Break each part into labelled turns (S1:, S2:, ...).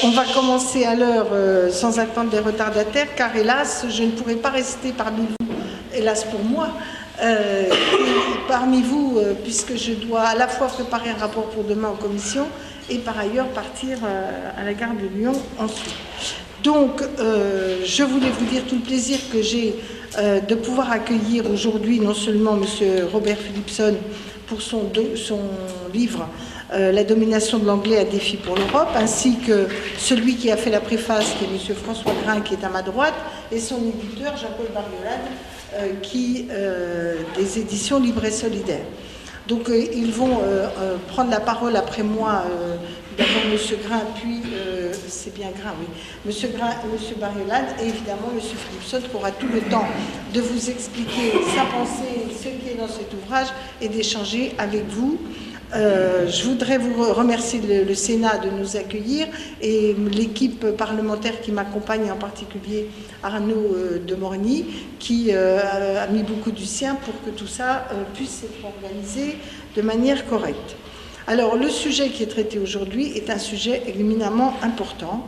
S1: On va commencer à l'heure sans attendre des retardataires, car hélas, je ne pourrai pas rester parmi vous, hélas pour moi, parmi vous, puisque je dois à la fois préparer un rapport pour demain en commission et par ailleurs partir à la gare de Lyon ensuite. Donc, je voulais vous dire tout le plaisir que j'ai de pouvoir accueillir aujourd'hui non seulement M. Robert Philipson pour son livre La domination de l'anglais à défi pour l'Europe, ainsi que celui qui a fait la préface, qui est M. François Grain, qui est à ma droite, et son éditeur, Jean-Paul Bariolade, des éditions Libre et Solidaire. Donc ils vont prendre la parole après moi, d'abord M. Grain, puis, c'est bien Grain, oui, M. Grain et M. Bariolade, et évidemment M. Philipson qui aura tout le temps de vous expliquer sa pensée, ce qui est dans cet ouvrage, et d'échanger avec vous. Je voudrais vous remercier le Sénat de nous accueillir et l'équipe parlementaire qui m'accompagne, en particulier Arnaud de Morny, qui a mis beaucoup du sien pour que tout ça puisse être organisé de manière correcte. Alors, le sujet qui est traité aujourd'hui est un sujet éminemment important.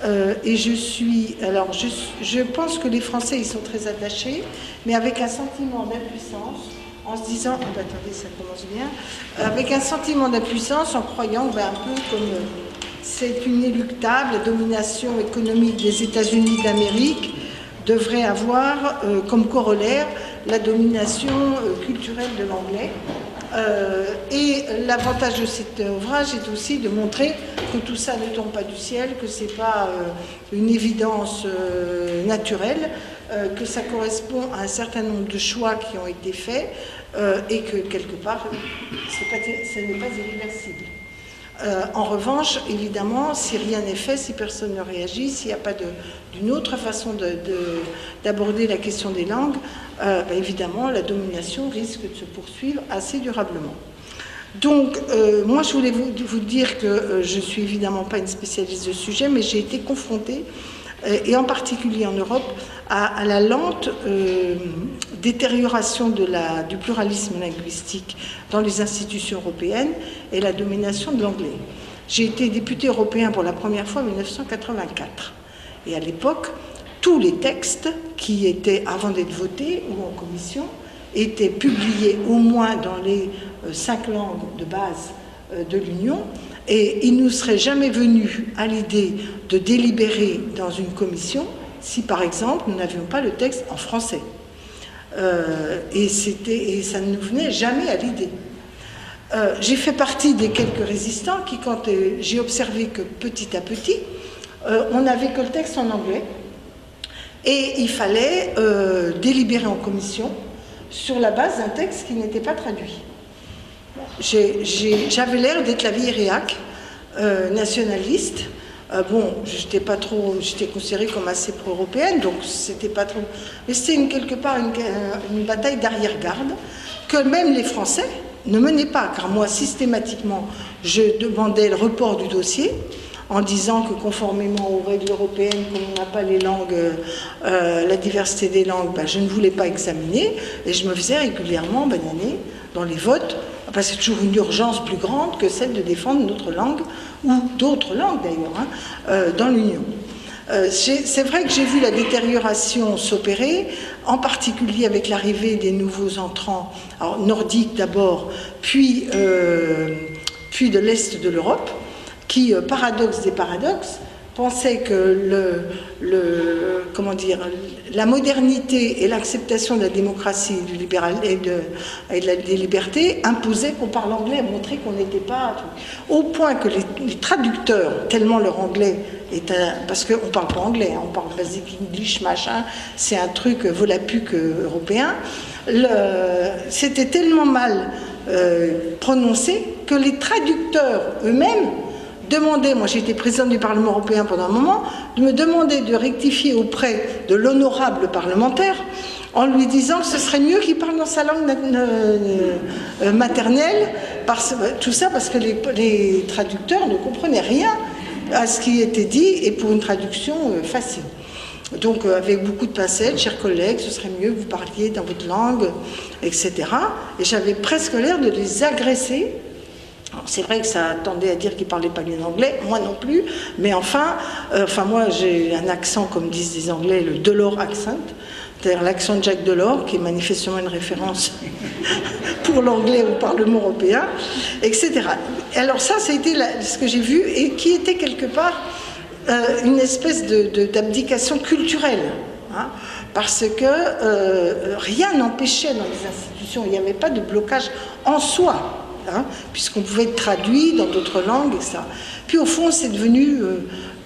S1: Et je pense que les Français y sont très attachés, mais avec un sentiment d'impuissance, en se disant, oh, attendez, ça commence bien, avec un sentiment d'impuissance en croyant, un peu comme c'est inéluctable, la domination économique des États-Unis d'Amérique devrait avoir comme corollaire la domination culturelle de l'anglais. Et l'avantage de cet ouvrage est aussi de montrer que tout ça ne tombe pas du ciel, que ce n'est pas une évidence naturelle, que ça correspond à un certain nombre de choix qui ont été faits et que quelque part, ce n'est pas irréversible. En revanche, évidemment, si rien n'est fait, si personne ne réagit, s'il n'y a pas d'une autre façon d'aborder la question des langues, évidemment, la domination risque de se poursuivre assez durablement. Donc, moi, je voulais vous dire que je ne suis évidemment pas une spécialiste de ce sujet, mais j'ai été confrontée, et en particulier en Europe, à la lente détérioration du pluralisme linguistique dans les institutions européennes et la domination de l'anglais. J'ai été député européen pour la première fois en 1984. Et à l'époque, tous les textes qui étaient, avant d'être votés ou en commission, étaient publiés au moins dans les 5 langues de base de l'Union. Et il ne nous serait jamais venu à l'idée de délibérer dans une commission si, par exemple, nous n'avions pas le texte en français. Et ça ne nous venait jamais à l'idée. J'ai fait partie des quelques résistants qui, quand j'ai observé que petit à petit, on n'avait que le texte en anglais, et il fallait délibérer en commission sur la base d'un texte qui n'était pas traduit. J'avais l'air d'être la vieille réac nationaliste. J'étais considérée comme assez pro-européenne, donc c'était pas trop. Mais c'était quelque part une bataille d'arrière-garde que même les Français ne menaient pas, car moi, systématiquement, je demandais le report du dossier en disant que conformément aux règles européennes, comme on n'a pas les langues, la diversité des langues, je ne voulais pas examiner, et je me faisais régulièrement bananer dans les votes, parce que c'est toujours une urgence plus grande que celle de défendre notre langue, ou d'autres langues d'ailleurs, dans l'Union. C'est vrai que j'ai vu la détérioration s'opérer, en particulier avec l'arrivée des nouveaux entrants, alors nordiques d'abord, puis de l'Est de l'Europe, qui, paradoxe des paradoxes, pensaient que la modernité et l'acceptation de la démocratie et des libertés imposaient qu'on parle anglais, montrer qu'on n'était pas... Au point que les traducteurs, tellement leur anglais est parce qu'on ne parle pas anglais, on parle basic English, machin, c'est un truc volapuc européen, c'était tellement mal prononcé que les traducteurs eux-mêmes demandaient, moi j'étais présidente du Parlement européen pendant un moment, de me demander de rectifier auprès de l'honorable parlementaire en lui disant que ce serait mieux qu'il parle dans sa langue maternelle, tout ça parce que les traducteurs ne comprenaient rien à ce qui était dit et pour une traduction facile. Donc avec beaucoup de pincettes, chers collègues, ce serait mieux que vous parliez dans votre langue, etc. Et j'avais presque l'air de les agresser C'est vrai que ça tendait à dire qu'il ne parlait pas bien anglais, moi non plus, mais enfin moi j'ai un accent, comme disent les Anglais, le Delors accent, c'est-à-dire l'accent de Jacques Delors, qui est manifestement une référence pour l'anglais au Parlement européen, etc. Alors ça a été ce que j'ai vu, et qui était quelque part une espèce d'abdication culturelle, hein, parce que rien n'empêchait dans les institutions, il n'y avait pas de blocage en soi, hein, puisqu'on pouvait être traduit dans d'autres langues, et ça. Puis au fond, c'est devenu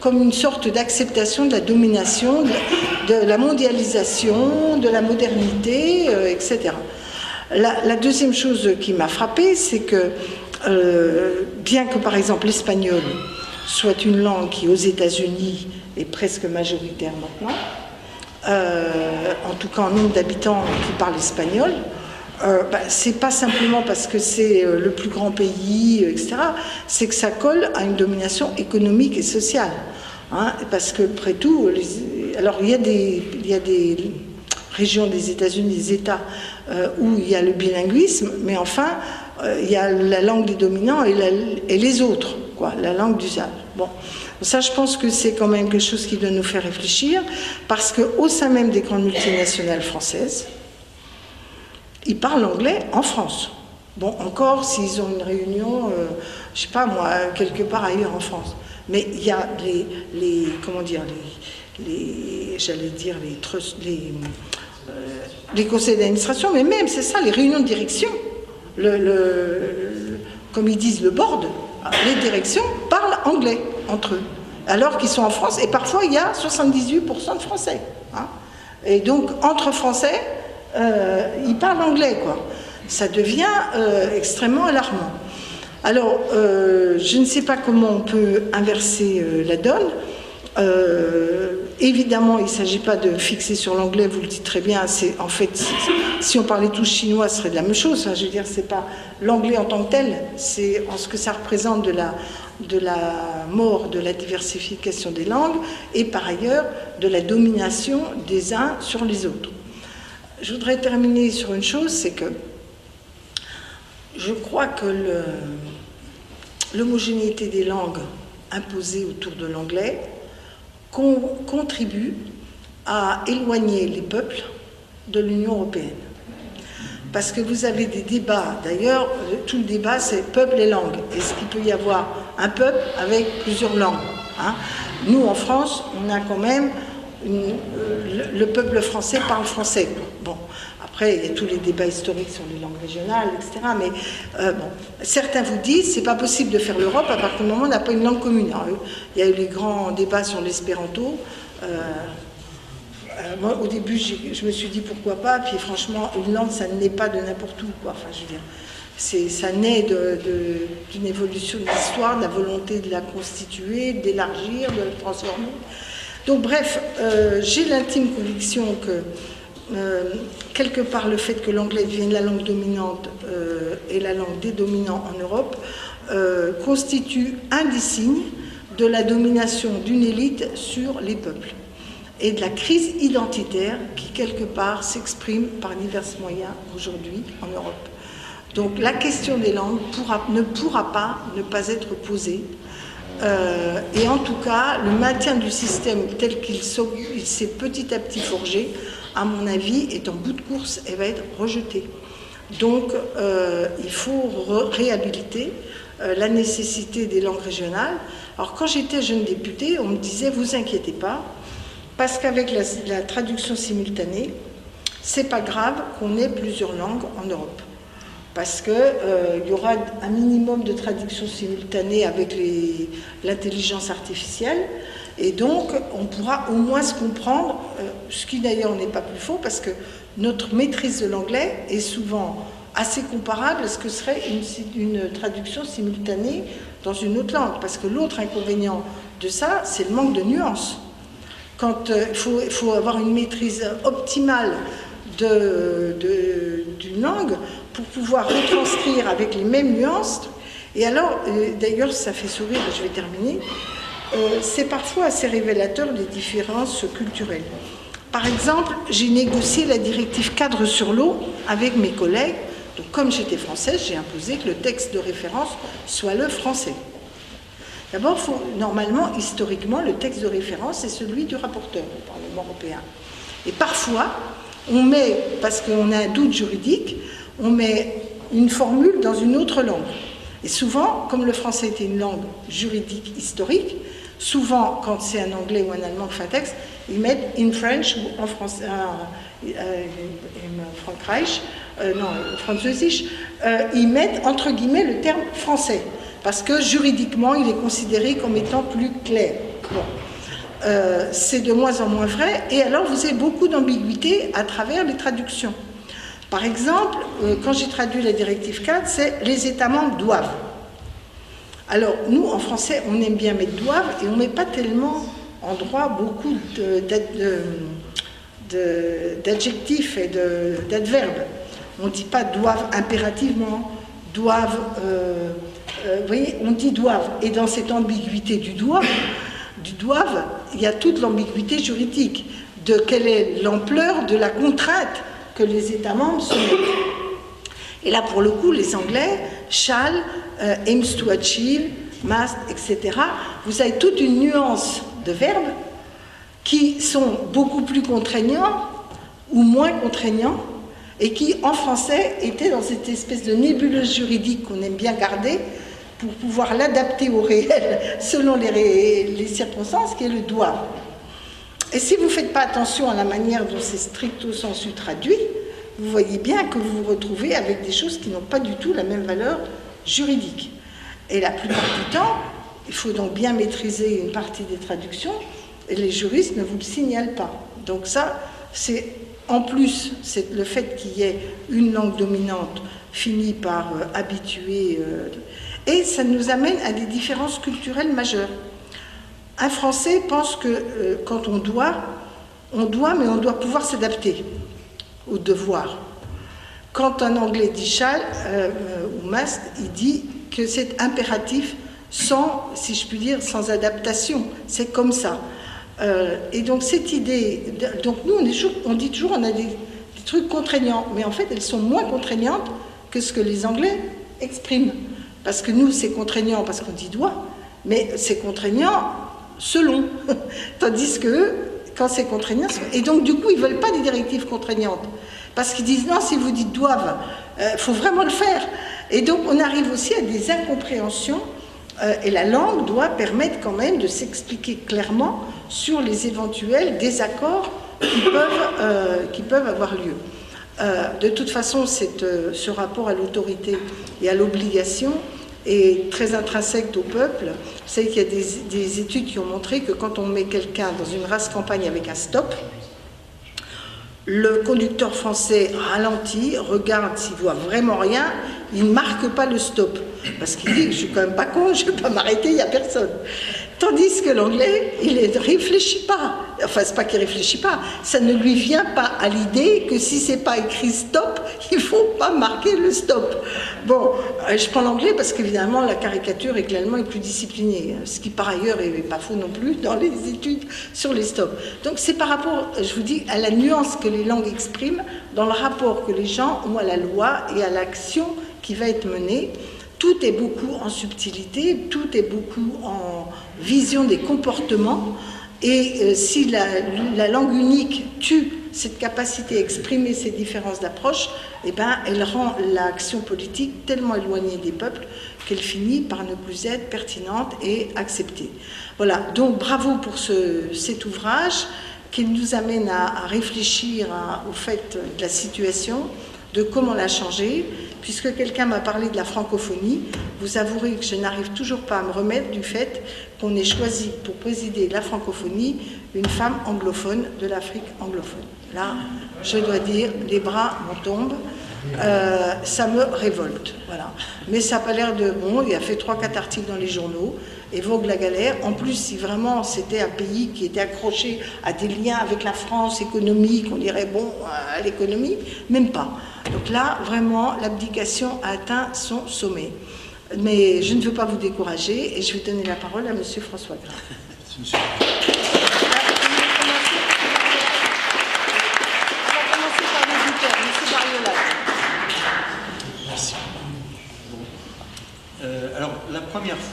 S1: comme une sorte d'acceptation de la domination, de la mondialisation, de la modernité, etc. La deuxième chose qui m'a frappée, c'est que bien que par exemple l'espagnol soit une langue qui aux États-Unis est presque majoritaire maintenant, en tout cas en nombre d'habitants qui parlent espagnol, c'est pas simplement parce que c'est le plus grand pays, etc., c'est que ça colle à une domination économique et sociale. Hein, parce que, après tout, alors il y a des régions des États-Unis, des États où il y a le bilinguisme, mais enfin, il y a la langue des dominants et les autres, quoi, la langue d'usage. Bon, ça, je pense que c'est quand même quelque chose qui doit nous faire réfléchir, parce qu'au sein même des grandes multinationales françaises, ils parlent anglais en France. Bon, encore s'ils ont une réunion, je sais pas moi, quelque part ailleurs en France. Mais il y a les conseils d'administration, mais même, c'est ça, les réunions de direction, comme ils disent, le board, les directions parlent anglais entre eux, alors qu'ils sont en France, et parfois il y a 78% de Français. Hein. Et donc, entre Français, ils parlent anglais, quoi. Ça devient extrêmement alarmant. Alors, je ne sais pas comment on peut inverser la donne. Évidemment, il ne s'agit pas de fixer sur l'anglais, vous le dites très bien, en fait, si on parlait tous chinois, ce serait de la même chose. Hein, je veux dire, c'est pas l'anglais en tant que tel, c'est en ce que ça représente de la mort, de la diversification des langues, et par ailleurs, de la domination des uns sur les autres. Je voudrais terminer sur une chose, c'est que je crois que l'homogénéité des langues imposées autour de l'anglais contribue à éloigner les peuples de l'Union européenne. Parce que vous avez des débats, d'ailleurs, tout le débat c'est peuple et langue. Est-ce qu'il peut y avoir un peuple avec plusieurs langues, hein? Nous, en France, on a quand même le peuple français parle français. Bon, après, il y a tous les débats historiques sur les langues régionales, etc. Mais bon, certains vous disent c'est pas possible de faire l'Europe à partir du moment où on n'a pas une langue commune. Alors, il y a eu les grands débats sur l'espéranto. Moi, au début, je me suis dit pourquoi pas, puis franchement, une langue, ça ne naît pas de n'importe où, quoi. Enfin, je veux dire, ça naît d'une évolution de l'histoire, de la volonté de la constituer, d'élargir, de la transformer. Donc, bref, j'ai l'intime conviction que, quelque part, le fait que l'anglais devienne la langue dominante et la langue des dominants en Europe constitue un des signes de la domination d'une élite sur les peuples et de la crise identitaire qui, quelque part, s'exprime par divers moyens aujourd'hui en Europe. Donc la question des langues ne pourra pas ne pas être posée. Et en tout cas, le maintien du système tel qu'il s'est petit à petit forgé, à mon avis, est en bout de course et va être rejeté. Donc il faut réhabiliter la nécessité des langues régionales. Alors quand j'étais jeune députée, on me disait « vous inquiétez pas », parce qu'avec la traduction simultanée, c'est pas grave qu'on ait plusieurs langues en Europe. Parce qu'il y aura un minimum de traduction simultanée avec l'intelligence artificielle, et donc on pourra au moins se comprendre, ce qui d'ailleurs n'est pas plus faux, parce que notre maîtrise de l'anglais est souvent assez comparable à ce que serait une traduction simultanée dans une autre langue. Parce que l'autre inconvénient de ça, c'est le manque de nuances. Quand il faut avoir une maîtrise optimale d'une langue pour pouvoir retranscrire avec les mêmes nuances. Et alors, d'ailleurs, ça fait sourire, je vais terminer, c'est parfois assez révélateur des différences culturelles. Par exemple, j'ai négocié la directive cadre sur l'eau avec mes collègues Donc comme j'étais française, j'ai imposé que le texte de référence soit le français. D'abord, normalement, historiquement, le texte de référence est celui du rapporteur au Parlement européen. Et parfois, on met, parce qu'on a un doute juridique, on met une formule dans une autre langue. Et souvent, comme le français était une langue juridique historique, souvent, quand c'est un anglais ou un allemand qui fait un texte, ils mettent in French ou en français, Frankreich, französisch, ils mettent entre guillemets le terme français, parce que juridiquement, il est considéré comme étant plus clair. Bon. C'est de moins en moins vrai, et alors vous avez beaucoup d'ambiguïté à travers les traductions. Par exemple, quand j'ai traduit la directive 4, c'est les États membres doivent. Alors, nous, en français, on aime bien mettre doivent, et on ne met pas tellement en droit beaucoup d'adjectifs et d'adverbes. On ne dit pas doivent impérativement, doivent, vous voyez, on dit doivent. Et dans cette ambiguïté du doivent, il y a toute l'ambiguïté juridique de quelle est l'ampleur de la contrainte que les États membres se mettent. Et là, pour le coup, les Anglais, shall, aims to achieve, must, etc. Vous avez toute une nuance de verbes qui sont beaucoup plus contraignants ou moins contraignants et qui, en français, étaient dans cette espèce de nébuleuse juridique qu'on aime bien garder pour pouvoir l'adapter au réel selon les circonstances, qui est le doivent. Et si vous ne faites pas attention à la manière dont c'est stricto sensu traduit, vous voyez bien que vous vous retrouvez avec des choses qui n'ont pas du tout la même valeur juridique. Et la plupart du temps, il faut donc bien maîtriser une partie des traductions, et les juristes ne vous le signalent pas. Donc ça, c'est en plus, c'est le fait qu'il y ait une langue dominante finit par habituer, et ça nous amène à des différences culturelles majeures. Un Français pense que quand on doit, mais on doit pouvoir s'adapter au devoir. Quand un Anglais dit shall ou must, il dit que c'est impératif sans, si je puis dire, sans adaptation. C'est comme ça. Et donc cette idée, donc nous on dit toujours on a des trucs contraignants, mais en fait elles sont moins contraignantes que ce que les Anglais expriment. Parce que nous c'est contraignant parce qu'on dit doit, mais c'est contraignant selon. Tandis que quand c'est contraignant, et donc du coup ils ne veulent pas des directives contraignantes. Parce qu'ils disent non, si vous dites doivent, faut vraiment le faire. Et donc on arrive aussi à des incompréhensions, et la langue doit permettre quand même de s'expliquer clairement sur les éventuels désaccords qui peuvent avoir lieu. De toute façon, ce rapport à l'autorité et à l'obligation est très intrinsèque au peuple. Vous savez qu'il y a des études qui ont montré que quand on met quelqu'un dans une race campagne avec un stop, le conducteur français ralentit, regarde s'il voit vraiment rien, il ne marque pas le stop. Parce qu'il dit, je suis quand même pas con, je ne vais pas m'arrêter, il n'y a personne. Tandis que l'anglais, il ne réfléchit pas. Enfin, c'est pas qu'il ne réfléchit pas, ça ne lui vient pas à l'idée que si c'est pas écrit stop, il ne faut pas marquer le stop. Bon, je prends l'anglais parce qu'évidemment, la caricature est que l'allemand est plus discipliné, ce qui par ailleurs n'est pas faux non plus dans les études sur les stops. Donc c'est par rapport, je vous dis, à la nuance que les langues expriment dans le rapport que les gens ont à la loi et à l'action qui va être menée. Tout est beaucoup en subtilité, tout est beaucoup en vision des comportements, et si la langue unique tue cette capacité à exprimer ces différences d'approche, eh ben, elle rend l'action politique tellement éloignée des peuples qu'elle finit par ne plus être pertinente et acceptée. Voilà, donc bravo pour cet ouvrage qui nous amène à réfléchir au fait de la situation, de comment la changer. Puisque quelqu'un m'a parlé de la francophonie, vous avouerez que je n'arrive toujours pas à me remettre du fait qu'on ait choisi pour présider la francophonie une femme anglophone de l'Afrique anglophone. Là, je dois dire, les bras m'en tombent, ça me révolte. Voilà. Mais ça n'a pas l'air de bon, il a fait 3-4 articles dans les journaux, et vogue la galère. En plus, si vraiment c'était un pays qui était accroché à des liens avec la France économique, on dirait bon, à l'économie, même pas. Donc là, vraiment, l'abdication a atteint son sommet. Mais je ne veux pas vous décourager et je vais donner la parole à M. François Gras. On va commencer par l'éditeur, M. Bariola.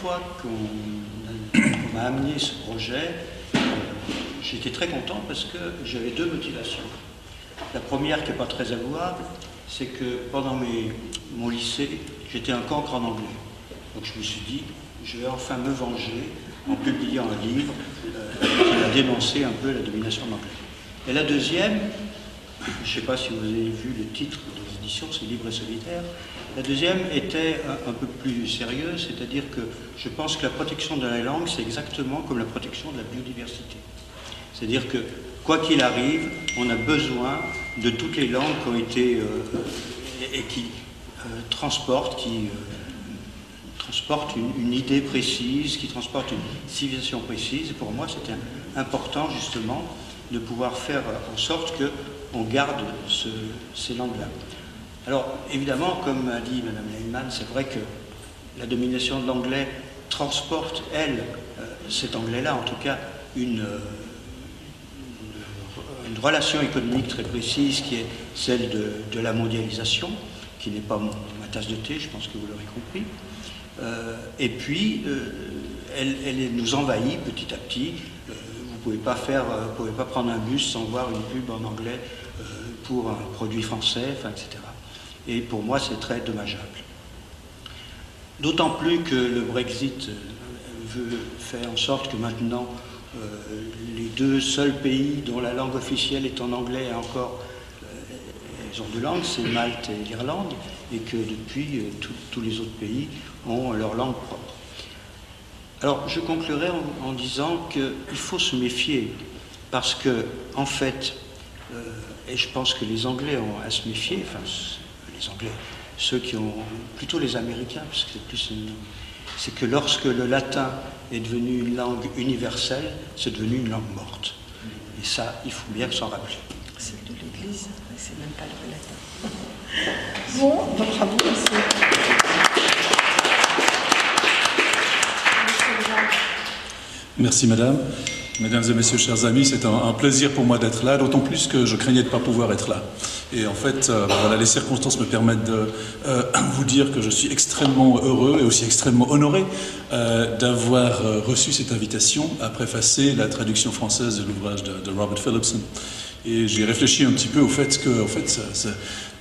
S2: fois qu'on m'a amené ce projet, j'étais très content parce que j'avais deux motivations. La première, qui n'est pas très avouable, c'est que pendant mon lycée, j'étais un cancre en anglais. Donc je me suis dit, je vais enfin me venger en publiant un livre qui a dénoncé un peu la domination de l'anglais. Et la deuxième, je ne sais pas si vous avez vu le titre des éditions, c'est Libre et solitaire. La deuxième était un peu plus sérieuse, c'est-à-dire que je pense que la protection de la langue, c'est exactement comme la protection de la biodiversité. C'est-à-dire que, quoi qu'il arrive, on a besoin de toutes les langues qui ont été et qui transportent une idée précise, qui transportent une civilisation précise. Et pour moi, c'était important, justement, de pouvoir faire en sorte qu'on garde ces langues-là. Alors, évidemment, comme a dit Mme Lehmann, c'est vrai que la domination de l'anglais transporte, elle, cet anglais-là, en tout cas, une relation économique très précise qui est celle de la mondialisation, qui n'est pas ma tasse de thé, je pense que vous l'aurez compris. Et puis, elle nous envahit petit à petit. Vous ne pouvez pas prendre un bus sans voir une pub en anglais pour un produit français, enfin, etc. Et pour moi, c'est très dommageable. D'autant plus que le Brexit veut faire en sorte que maintenant, les deux seuls pays dont la langue officielle est en anglais et encore, ils ont deux langues, c'est Malte et l'Irlande, et que depuis, tous les autres pays ont leur langue propre. Alors, je conclurai en disant qu'il faut se méfier, parce que, en fait, et je pense que les Anglais ont à se méfier, enfin, les Anglais, ceux qui ont, plutôt les Américains, parce que c'est que lorsque le latin est devenu une langue universelle, c'est devenu une langue morte. Et ça, il faut bien s'en rappeler.
S1: C'est de l'Église, c'est même pas le latin. Bon, bravo, monsieur.
S3: Merci madame. Mesdames et messieurs, chers amis, c'est un plaisir pour moi d'être là, d'autant plus que je craignais de ne pas pouvoir être là. Et en fait, voilà, les circonstances me permettent de vous dire que je suis extrêmement heureux et aussi extrêmement honoré d'avoir reçu cette invitation à préfacer la traduction française de l'ouvrage de Robert Phillipson. Et j'ai réfléchi un petit peu au fait que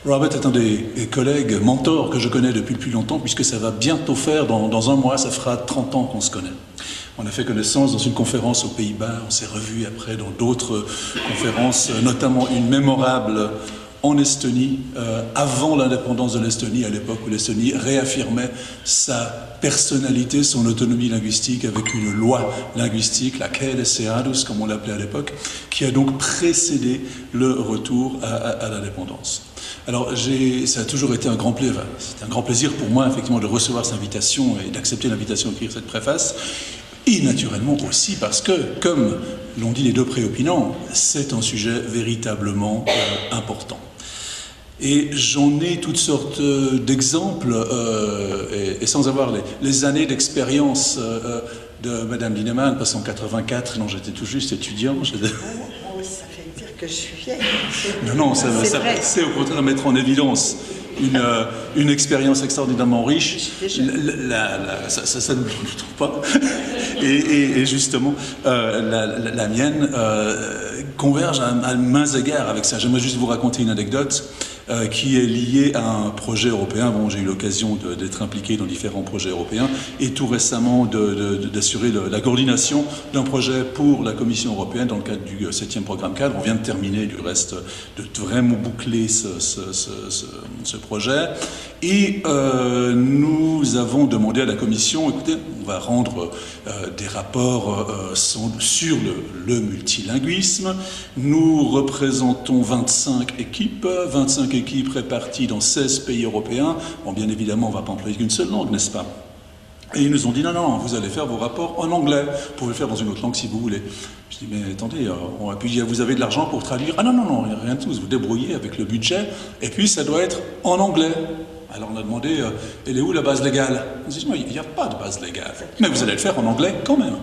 S3: Robert est un des collègues mentors que je connais depuis le plus longtemps, puisque ça va bientôt faire, dans un mois, ça fera 30 ans qu'on se connaît. On a fait connaissance dans une conférence aux Pays-Bas, on s'est revus après dans d'autres conférences, notamment une mémorable en Estonie, avant l'indépendance de l'Estonie, à l'époque où l'Estonie réaffirmait sa personnalité, son autonomie linguistique avec une loi linguistique, la Keles Seadus, comme on l'appelait à l'époque, qui a donc précédé le retour à l'indépendance. Alors, ça a toujours été un grand plaisir. C'est un grand plaisir pour moi, effectivement, de recevoir cette invitation et d'accepter l'invitation d'écrire cette préface. Et naturellement aussi parce que, comme l'ont dit les deux préopinants, c'est un sujet véritablement important. Et j'en ai toutes sortes d'exemples, et sans avoir les années d'expérience de Madame Linemann, parce qu'en 84, non, j'étais tout juste étudiant.
S1: Oui, ça fait dire que je suis vieille.
S3: Non, c'est au contraire mettre en évidence une expérience extraordinairement riche. Ça ne me trouve pas. Et justement, la mienne converge à mains égards avec ça. J'aimerais juste vous raconter une anecdote qui est liée à un projet européen. Bon, j'ai eu l'occasion d'être impliqué dans différents projets européens et tout récemment d'assurer la coordination d'un projet pour la Commission européenne dans le cadre du 7e programme cadre. On vient de terminer, du reste, de vraiment boucler ce projet. Et nous avons demandé à la Commission, écoutez, on va rendre des rapports sur le multilinguisme. Nous représentons 25 équipes réparties dans 16 pays européens. Bon, bien évidemment, on ne va pas employer qu'une seule langue, n'est-ce pas? Et ils nous ont dit, non, vous allez faire vos rapports en anglais. Vous pouvez le faire dans une autre langue si vous voulez. Je dis, mais attendez, on a pu dire, vous avez de l'argent pour traduire? Ah non, rien de tout, vous vous débrouillez avec le budget. Et puis, ça doit être en anglais. Alors on a demandé, elle est où la base légale? On dit, il n'y a pas de base légale. Mais vous allez le faire en anglais quand même.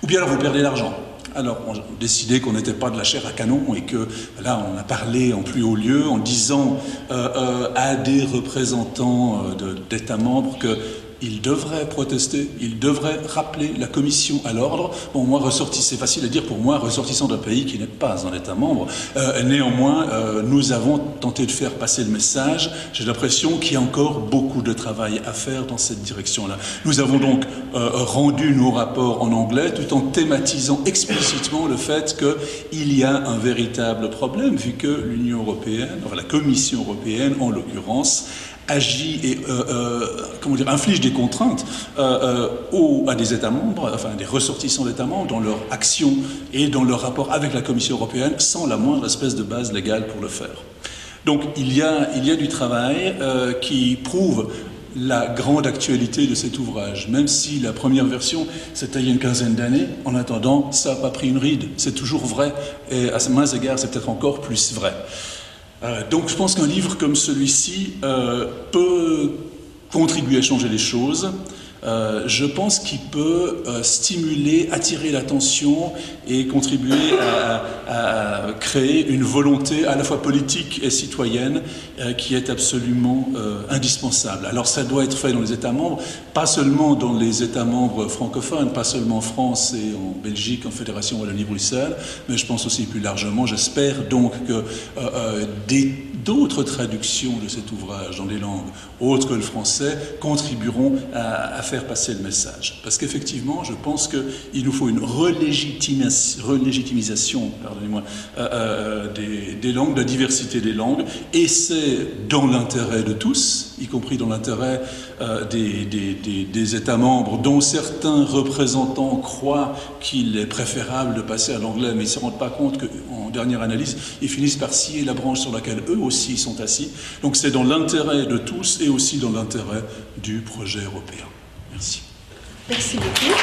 S3: Ou bien alors vous perdez l'argent. Alors on a décidé qu'on n'était pas de la chair à canon et que là on a parlé en plus haut lieu en disant à des représentants d'États membres il devrait protester, il devrait rappeler la Commission à l'ordre. Bon, moi, c'est facile à dire pour moi, ressortissant d'un pays qui n'est pas un État membre. Néanmoins, nous avons tenté de faire passer le message. J'ai l'impression qu'il y a encore beaucoup de travail à faire dans cette direction-là. Nous avons donc rendu nos rapports en anglais tout en thématisant explicitement le fait qu'il y a un véritable problème, vu que l'Union européenne, enfin la Commission européenne en l'occurrence, agit et inflige des contraintes à des États membres, enfin des ressortissants d'États membres dans leur action et dans leur rapport avec la Commission européenne sans la moindre espèce de base légale pour le faire. Donc il y a du travail qui prouve la grande actualité de cet ouvrage, même si la première version c'était il y a une quinzaine d'années. En attendant, ça n'a pas pris une ride, c'est toujours vrai, et à maints égards c'est peut-être encore plus vrai. Donc je pense qu'un livre comme celui-ci peut contribuer à changer les choses. Je pense qu'il peut stimuler, attirer l'attention et contribuer à créer une volonté à la fois politique et citoyenne qui est absolument indispensable. Alors ça doit être fait dans les États membres, pas seulement dans les États membres francophones, pas seulement en France et en Belgique, en Fédération Wallonie-Bruxelles, mais je pense aussi plus largement, j'espère donc que d'autres traductions de cet ouvrage dans des langues autres que le français contribueront à faire passer le message. Parce qu'effectivement, je pense qu'il nous faut une relégitimisation des langues, de la diversité des langues, et c'est dans l'intérêt de tous, y compris dans l'intérêt des États membres, dont certains représentants croient qu'il est préférable de passer à l'anglais, mais ils ne se rendent pas compte qu'en dernière analyse, ils finissent par scier la branche sur laquelle eux aussi sont assis. Donc c'est dans l'intérêt de tous et aussi dans l'intérêt du projet européen. Merci.
S1: Merci beaucoup.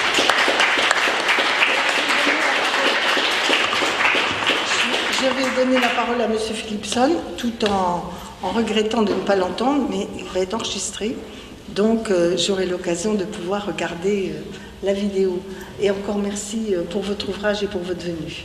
S1: Je vais donner la parole à M. Philipson, tout en regrettant de ne pas l'entendre, mais il va être enregistré. Donc j'aurai l'occasion de pouvoir regarder la vidéo. Et encore merci pour votre ouvrage et pour votre venue.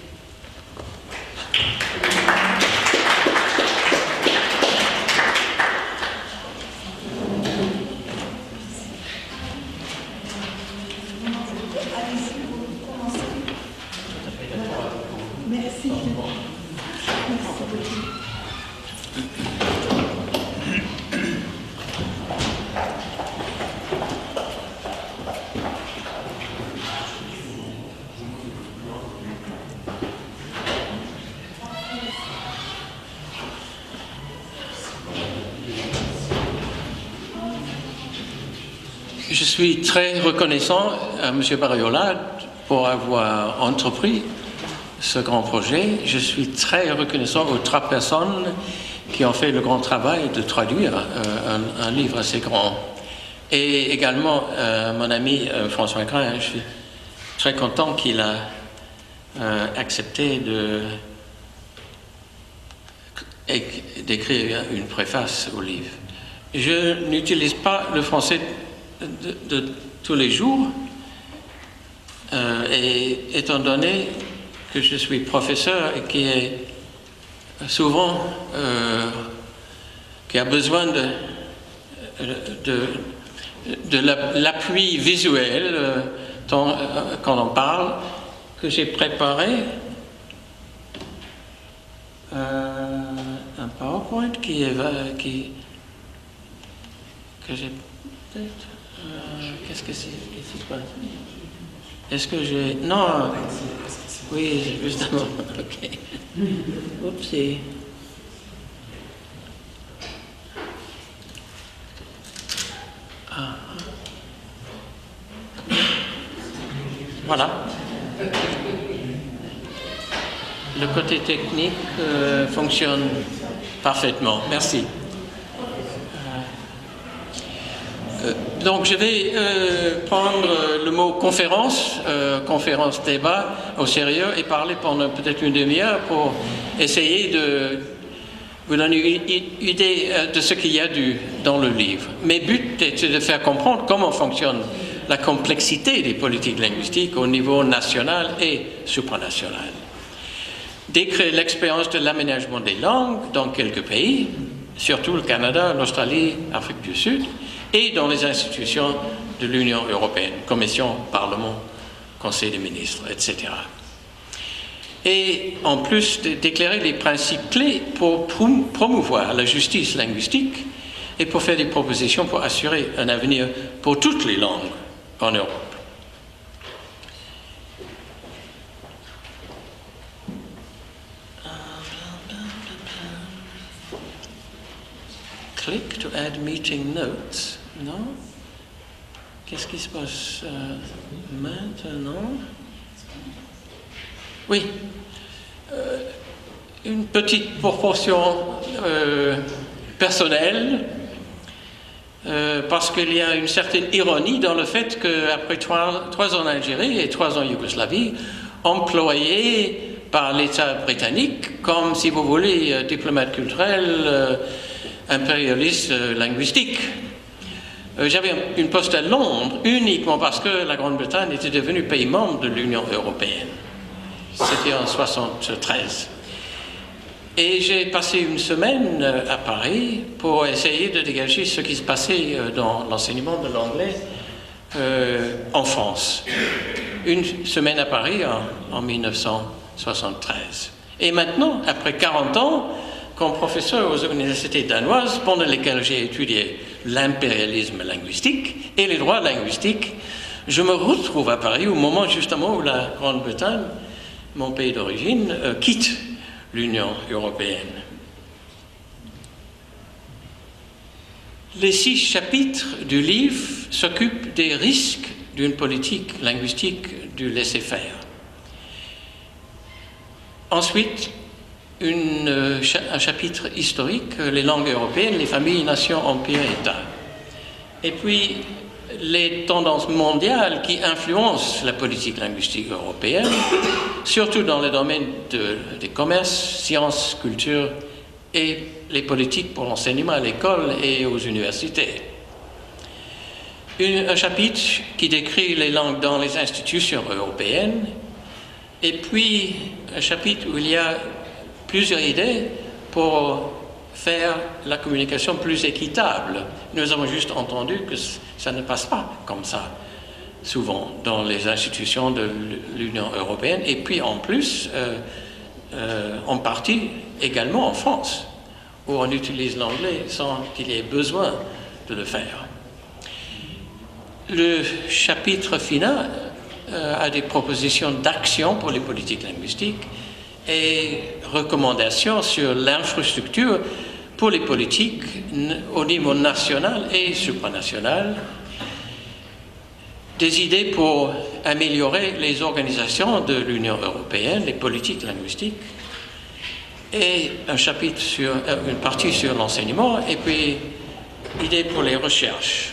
S1: Merci.
S4: Je suis très reconnaissant à M. Barriola pour avoir entrepris ce grand projet. Je suis très reconnaissant aux 3 personnes qui ont fait le grand travail de traduire un livre assez grand. Et également mon ami François Grain. Je suis très content qu'il a accepté d'écrire une préface au livre. Je n'utilise pas le français de tous les jours, et étant donné que je suis professeur et qui est souvent qui a besoin de l'appui visuel quand on parle, que j'ai préparé un PowerPoint que j'ai peut-être qu'est-ce qui se passe? Est-ce que j'ai... Non. Oui, justement. Ok. Oupsie. Ah. Voilà. Le côté technique fonctionne parfaitement. Merci. Donc je vais prendre le mot conférence débat au sérieux et parler pendant peut-être une demi-heure pour essayer de vous donner une idée de ce qu'il y a dans le livre. Mes buts étaient de faire comprendre comment fonctionne la complexité des politiques linguistiques au niveau national et supranational. Décrire l'expérience de l'aménagement des langues dans quelques pays, surtout le Canada, l'Australie, l'Afrique du Sud, et dans les institutions de l'Union européenne, Commission, Parlement, Conseil des ministres, etc. Et en plus d'éclairer les principes clés pour promouvoir la justice linguistique et pour faire des propositions pour assurer un avenir pour toutes les langues en Europe. Click to add meeting notes. Non? Qu'est-ce qui se passe maintenant? Oui. Une petite proportion personnelle, parce qu'il y a une certaine ironie dans le fait qu'après 3 ans en Algérie et 3 ans en Yougoslavie, employé par l'État britannique comme, si vous voulez, diplomate culturel, impérialiste linguistique. J'avais une poste à Londres uniquement parce que la Grande-Bretagne était devenue pays membre de l'Union européenne. C'était en 1973. Et j'ai passé une semaine à Paris pour essayer de dégager ce qui se passait dans l'enseignement de l'anglais en France. Une semaine à Paris en 1973. Et maintenant, après 40 ans, comme professeur aux universités danoises, pendant lesquelles j'ai étudié l'impérialisme linguistique et les droits linguistiques, je me retrouve à Paris au moment justement où la Grande-Bretagne, mon pays d'origine, quitte l'Union européenne. Les 6 chapitres du livre s'occupent des risques d'une politique linguistique du laisser-faire. Ensuite, un chapitre historique, les langues européennes, les familles, nations, empires, États. Et puis, les tendances mondiales qui influencent la politique linguistique européenne, surtout dans les domaines des commerces, sciences, culture et les politiques pour l'enseignement à l'école et aux universités. Un chapitre qui décrit les langues dans les institutions européennes, et puis un chapitre où il y a plusieurs idées pour faire la communication plus équitable. Nous avons juste entendu que ça ne passe pas comme ça, souvent, dans les institutions de l'Union européenne, et puis en plus, en partie également en France, où on utilise l'anglais sans qu'il y ait besoin de le faire. Le chapitre final a des propositions d'action pour les politiques linguistiques et recommandations sur l'infrastructure pour les politiques au niveau national et supranational, des idées pour améliorer les organisations de l'Union européenne, les politiques linguistiques, et une partie sur l'enseignement, et puis idées pour les recherches.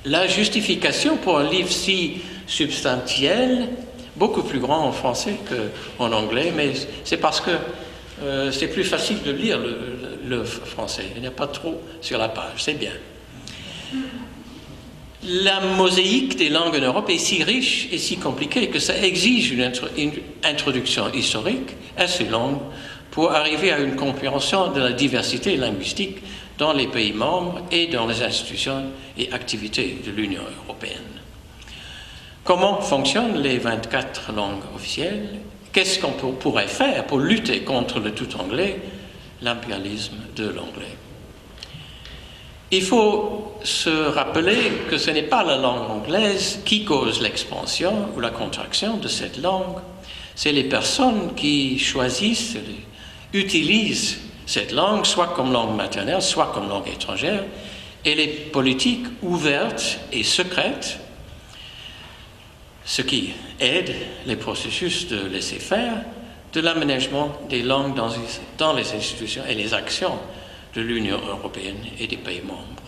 S4: La justification pour un livre si substantiel, beaucoup plus grand en français qu'en anglais, mais c'est parce que c'est plus facile de lire le français. Il n'y a pas trop sur la page, c'est bien. La mosaïque des langues en Europe est si riche et si compliquée que ça exige une introduction historique à ces langues pour arriver à une compréhension de la diversité linguistique dans les pays membres et dans les institutions et activités de l'Union européenne. Comment fonctionnent les 24 langues officielles? Qu'est-ce qu'on pourrait faire pour lutter contre le tout anglais, l'impérialisme de l'anglais? Il faut se rappeler que ce n'est pas la langue anglaise qui cause l'expansion ou la contraction de cette langue, c'est les personnes qui choisissent, utilisent cette langue, soit comme langue maternelle, soit comme langue étrangère, et les politiques ouvertes et secrètes, ce qui aide les processus de laisser-faire, de l'aménagement des langues dans les institutions et les actions de l'Union européenne et des pays membres.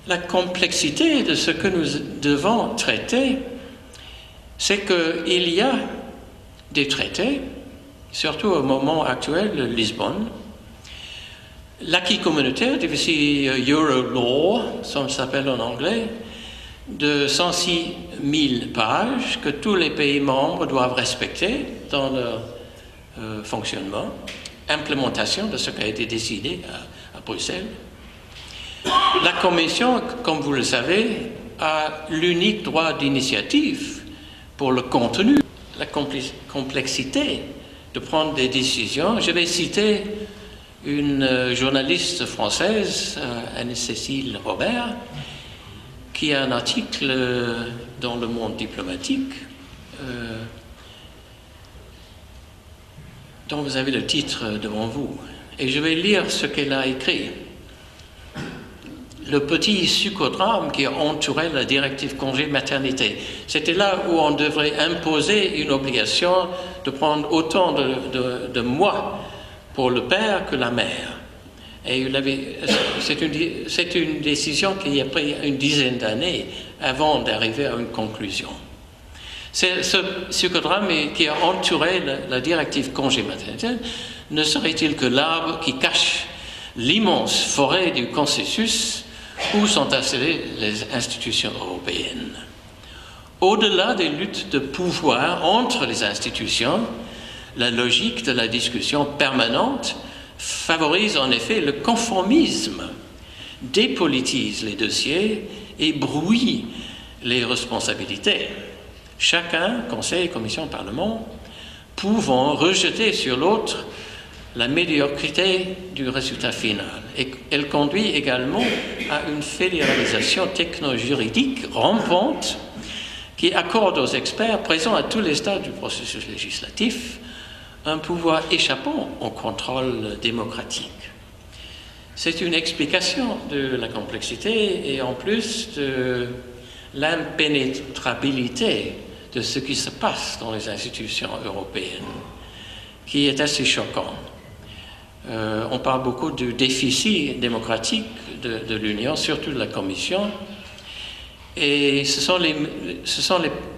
S4: La complexité de ce que nous devons traiter, c'est qu'il y a des traités, surtout au moment actuel de Lisbonne. L'acquis communautaire, ici Euro-Law, ça s'appelle en anglais, de 106 000 pages que tous les pays membres doivent respecter dans leur fonctionnement, implémentation de ce qui a été décidé à Bruxelles. La Commission, comme vous le savez, a l'unique droit d'initiative pour le contenu, la complexité de prendre des décisions. Je vais citer une journaliste française, Anne-Cécile Robert, qui a un article dans Le Monde diplomatique dont vous avez le titre devant vous. Et je vais lire ce qu'elle a écrit. Le petit psychodrame qui entourait la directive congé maternité. C'était là où on devrait imposer une obligation de prendre autant de mois pour le père que la mère. Et c'est une décision qui a pris une dizaine d'années avant d'arriver à une conclusion. C'est ce psychodrame qui a entouré la directive congé maternité ne serait-il que l'arbre qui cache l'immense forêt du consensus où sont installées les institutions européennes. Au-delà des luttes de pouvoir entre les institutions, la logique de la discussion permanente favorise en effet le conformisme, dépolitise les dossiers et brouille les responsabilités. Chacun, Conseil, Commission, Parlement, pouvant rejeter sur l'autre la médiocrité du résultat final. Et elle conduit également à une fédéralisation techno-juridique rampante qui accorde aux experts présents à tous les stades du processus législatif un pouvoir échappant au contrôle démocratique. C'est une explication de la complexité et en plus de l'impénétrabilité de ce qui se passe dans les institutions européennes, qui est assez choquant. On parle beaucoup du déficit démocratique de l'Union, surtout de la Commission, et ce sont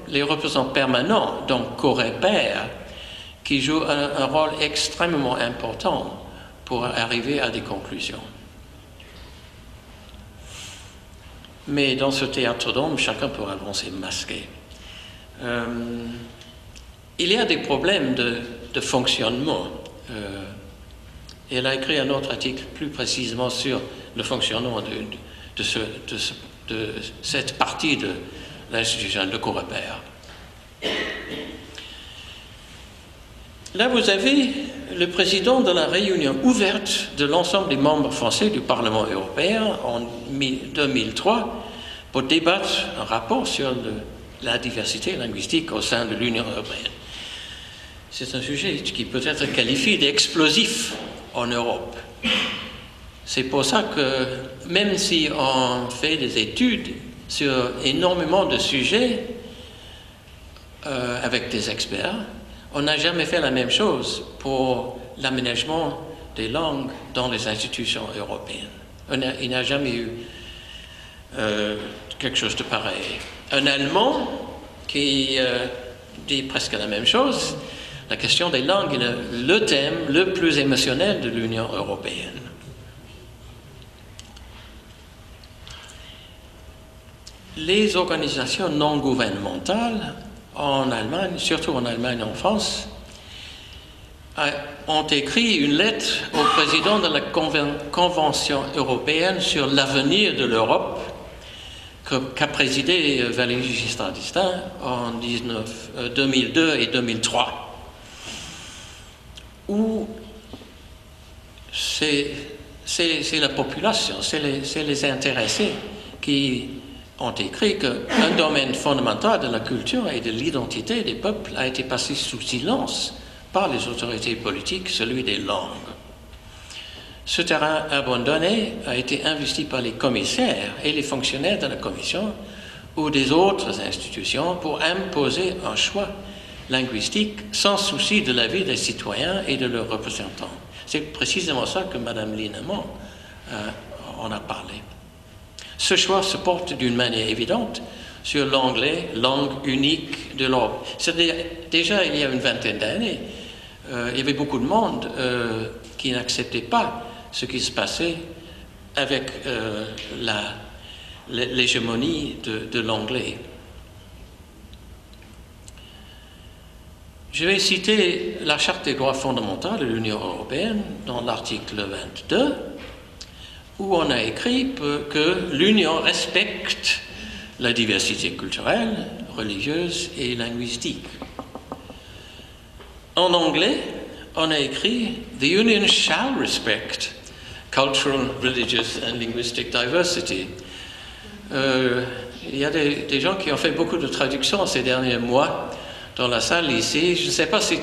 S4: les représentants permanents, donc Coreper, qui jouent un rôle extrêmement important pour arriver à des conclusions. Mais dans ce théâtre d'ombre, chacun peut avancer masqué. Il y a des problèmes de fonctionnement. Elle a écrit un autre article plus précisément sur le fonctionnement de cette partie de l'institution de Coreper. Là, vous avez le président de la réunion ouverte de l'ensemble des membres français du Parlement européen en 2003 pour débattre un rapport sur la diversité linguistique au sein de l'Union européenne. C'est un sujet qui peut être qualifié d'explosif en Europe. C'est pour ça que même si on fait des études sur énormément de sujets avec des experts, on n'a jamais fait la même chose pour l'aménagement des langues dans les institutions européennes. Il n'y a jamais eu quelque chose de pareil. Un Allemand qui dit presque la même chose. La question des langues est le thème le plus émotionnel de l'Union européenne. Les organisations non gouvernementales en Allemagne, surtout en Allemagne et en France, ont écrit une lettre au président de la Convention européenne sur l'avenir de l'Europe qu'a présidé Valéry Giscard d'Estaing en 2002 et 2003. Où c'est la population, c'est les intéressés qui ont écrit qu'un domaine fondamental de la culture et de l'identité des peuples a été passé sous silence par les autorités politiques, celui des langues. Ce terrain abandonné a été investi par les commissaires et les fonctionnaires de la Commission ou des autres institutions pour imposer un choix linguistique sans souci de l'avis des citoyens et de leurs représentants. C'est précisément ça que Mme Linnemann en a parlé. Ce choix se porte d'une manière évidente sur l'anglais, langue unique de l'Europe. Déjà, il y a une vingtaine d'années, il y avait beaucoup de monde qui n'acceptait pas ce qui se passait avec l'hégémonie de l'anglais. Je vais citer la Charte des droits fondamentaux de l'Union européenne dans l'article 22. où on a écrit que l'Union respecte la diversité culturelle, religieuse et linguistique. En anglais, on a écrit « The Union shall respect cultural, religious and linguistic diversity ». Il y a des gens qui ont fait beaucoup de traductions ces derniers mois dans la salle ici. Je ne sais pas si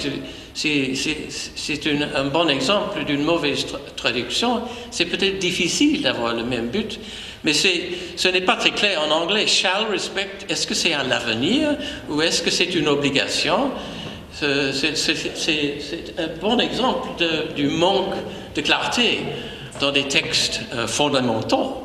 S4: c'est un bon exemple d'une mauvaise traduction. C'est peut-être difficile d'avoir le même but, mais ce n'est pas très clair en anglais. Shall respect, est-ce que c'est à l'avenir ou est-ce que c'est une obligation? C'est un bon exemple du manque de clarté dans des textes fondamentaux.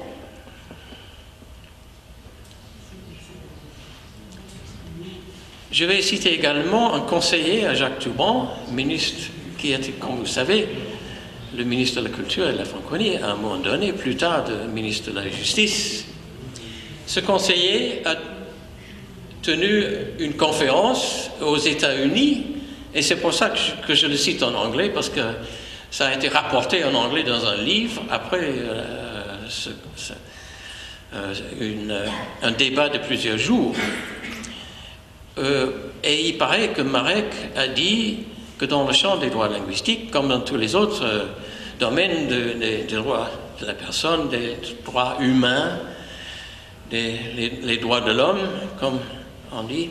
S4: Je vais citer également un conseiller à Jacques Toubon, ministre qui était, comme vous savez, le ministre de la Culture et de la Francophonie, à un moment donné, plus tard, le ministre de la Justice. Ce conseiller a tenu une conférence aux États-Unis, et c'est pour ça que je le cite en anglais, parce que ça a été rapporté en anglais dans un livre, après un débat de plusieurs jours. Et il paraît que Marek a dit que dans le champ des droits linguistiques, comme dans tous les autres domaines des droits de la personne, des droits humains, les droits de l'homme, comme on dit,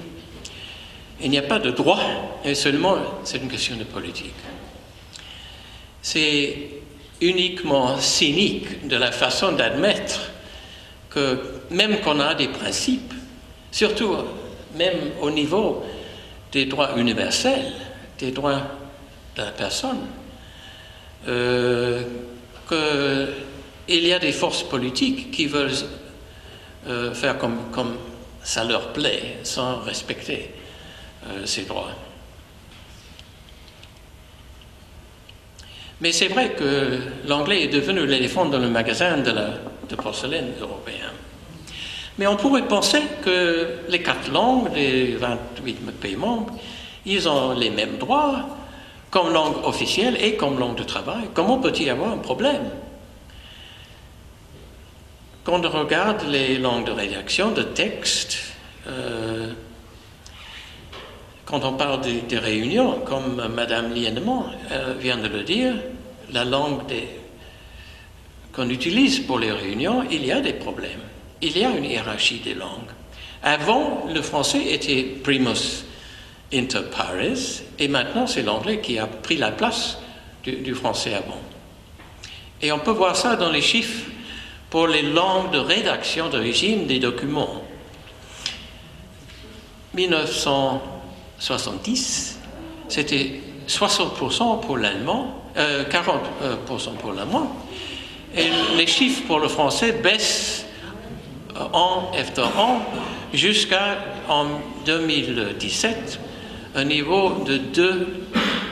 S4: il n'y a pas de droit, et seulement c'est une question de politique. C'est uniquement cynique de la façon d'admettre que même qu'on a des principes, surtout même au niveau des droits universels, des droits de la personne, qu'il y a des forces politiques qui veulent faire comme ça leur plaît, sans respecter ces droits. Mais c'est vrai que l'anglais est devenu l'éléphant dans le magasin de porcelaine européen. Mais on pourrait penser que les 4 langues des 28 pays membres, ils ont les mêmes droits comme langue officielle et comme langue de travail. Comment peut-il y avoir un problème? Quand on regarde les langues de rédaction, de texte, quand on parle des réunions, comme Madame Liendemann vient de le dire, la langue qu'on utilise pour les réunions, il y a des problèmes. Il y a une hiérarchie des langues. Avant, le français était primus inter pares, et maintenant c'est l'anglais qui a pris la place du français avant. Et on peut voir ça dans les chiffres pour les langues de rédaction d'origine des documents. 1970, c'était 60% pour l'allemand, 40% pour l'allemand, et les chiffres pour le français baissent an après an jusqu'en 2017 un niveau de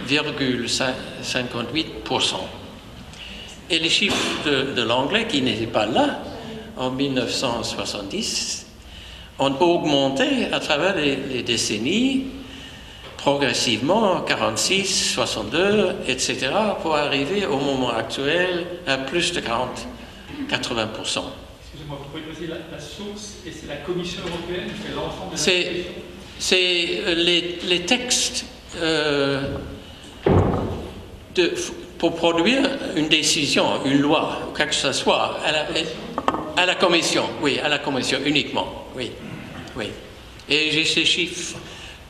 S4: 2,58%. Et les chiffres de l'anglais qui n'étaient pas là en 1970 ont augmenté à travers les décennies, progressivement, 46, 62, etc., pour arriver au moment actuel à plus de 80%.
S5: Excusez-moi, vous pouvez poser la source, et c'est la Commission européenne qui fait l'ensemble de
S4: c'est les textes pour produire une décision, une loi, ou quelque chose que ce soit, à la Commission, oui, à la Commission uniquement, oui, oui. Et j'ai ces chiffres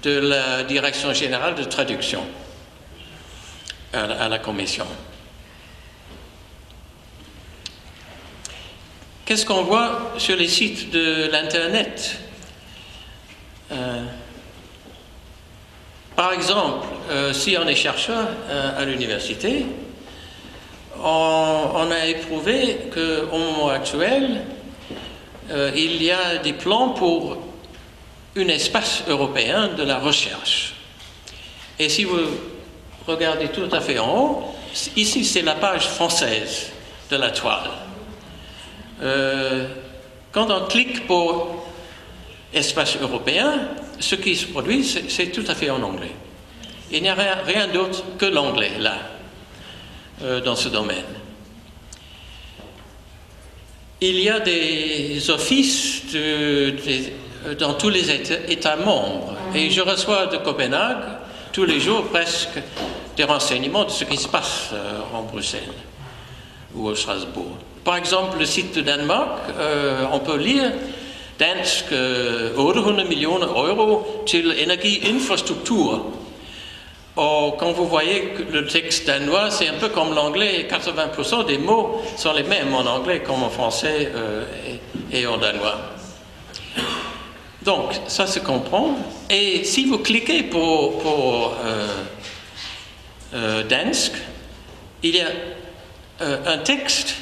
S4: de la Direction générale de traduction à la Commission. Qu'est-ce qu'on voit sur les sites de l'Internet? Par exemple, si on est chercheur à l'université, on a éprouvé qu'au moment actuel, il y a des plans pour un espace européen de la recherche. Et si vous regardez tout à fait en haut, ici c'est la page française de la toile. Quand on clique pour espace européen, ce qui se produit, c'est tout à fait en anglais. Il n'y a rien d'autre que l'anglais, là, dans ce domaine. il y a des offices dans tous les États membres. Et je reçois de Copenhague, tous les jours presque, des renseignements de ce qui se passe en Bruxelles ou à Strasbourg. Par exemple, le site de Danemark, on peut lire dansk 800 millioner euro til energiinfrastruktur. Quand vous voyez que le texte danois, c'est un peu comme l'anglais, 80% des mots sont les mêmes en anglais comme en français et en danois. Donc, ça se comprend. Et si vous cliquez pour Dansk, il y a un texte,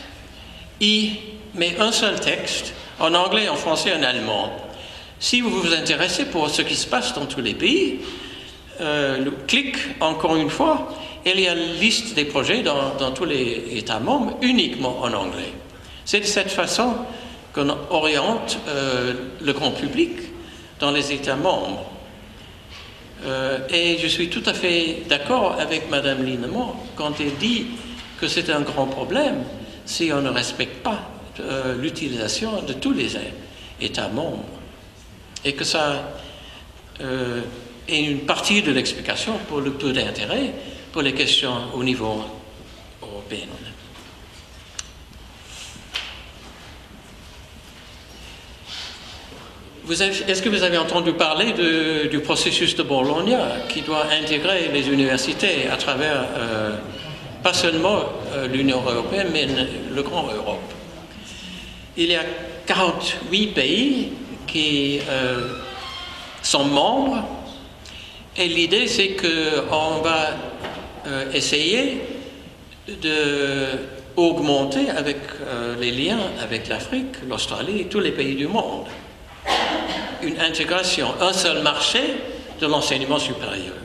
S4: mais un seul texte, en anglais, en français, en allemand. Si vous vous intéressez pour ce qui se passe dans tous les pays, clique encore une fois, il y a la liste des projets dans tous les États membres uniquement en anglais. C'est de cette façon qu'on oriente le grand public dans les États membres. Et je suis tout à fait d'accord avec Madame Linnemann quand elle dit que c'est un grand problème si on ne respecte pas l'utilisation de tous les États membres. Et que ça est une partie de l'explication pour le peu d'intérêt pour les questions au niveau européen. Est-ce que vous avez entendu parler du processus de Bologna qui doit intégrer les universités à travers, pas seulement l'Union européenne, mais le grand Europe? Il y a 48 pays qui sont membres et l'idée c'est qu'on va essayer d'augmenter avec les liens avec l'Afrique, l'Australie et tous les pays du monde. Une intégration, un seul marché de l'enseignement supérieur.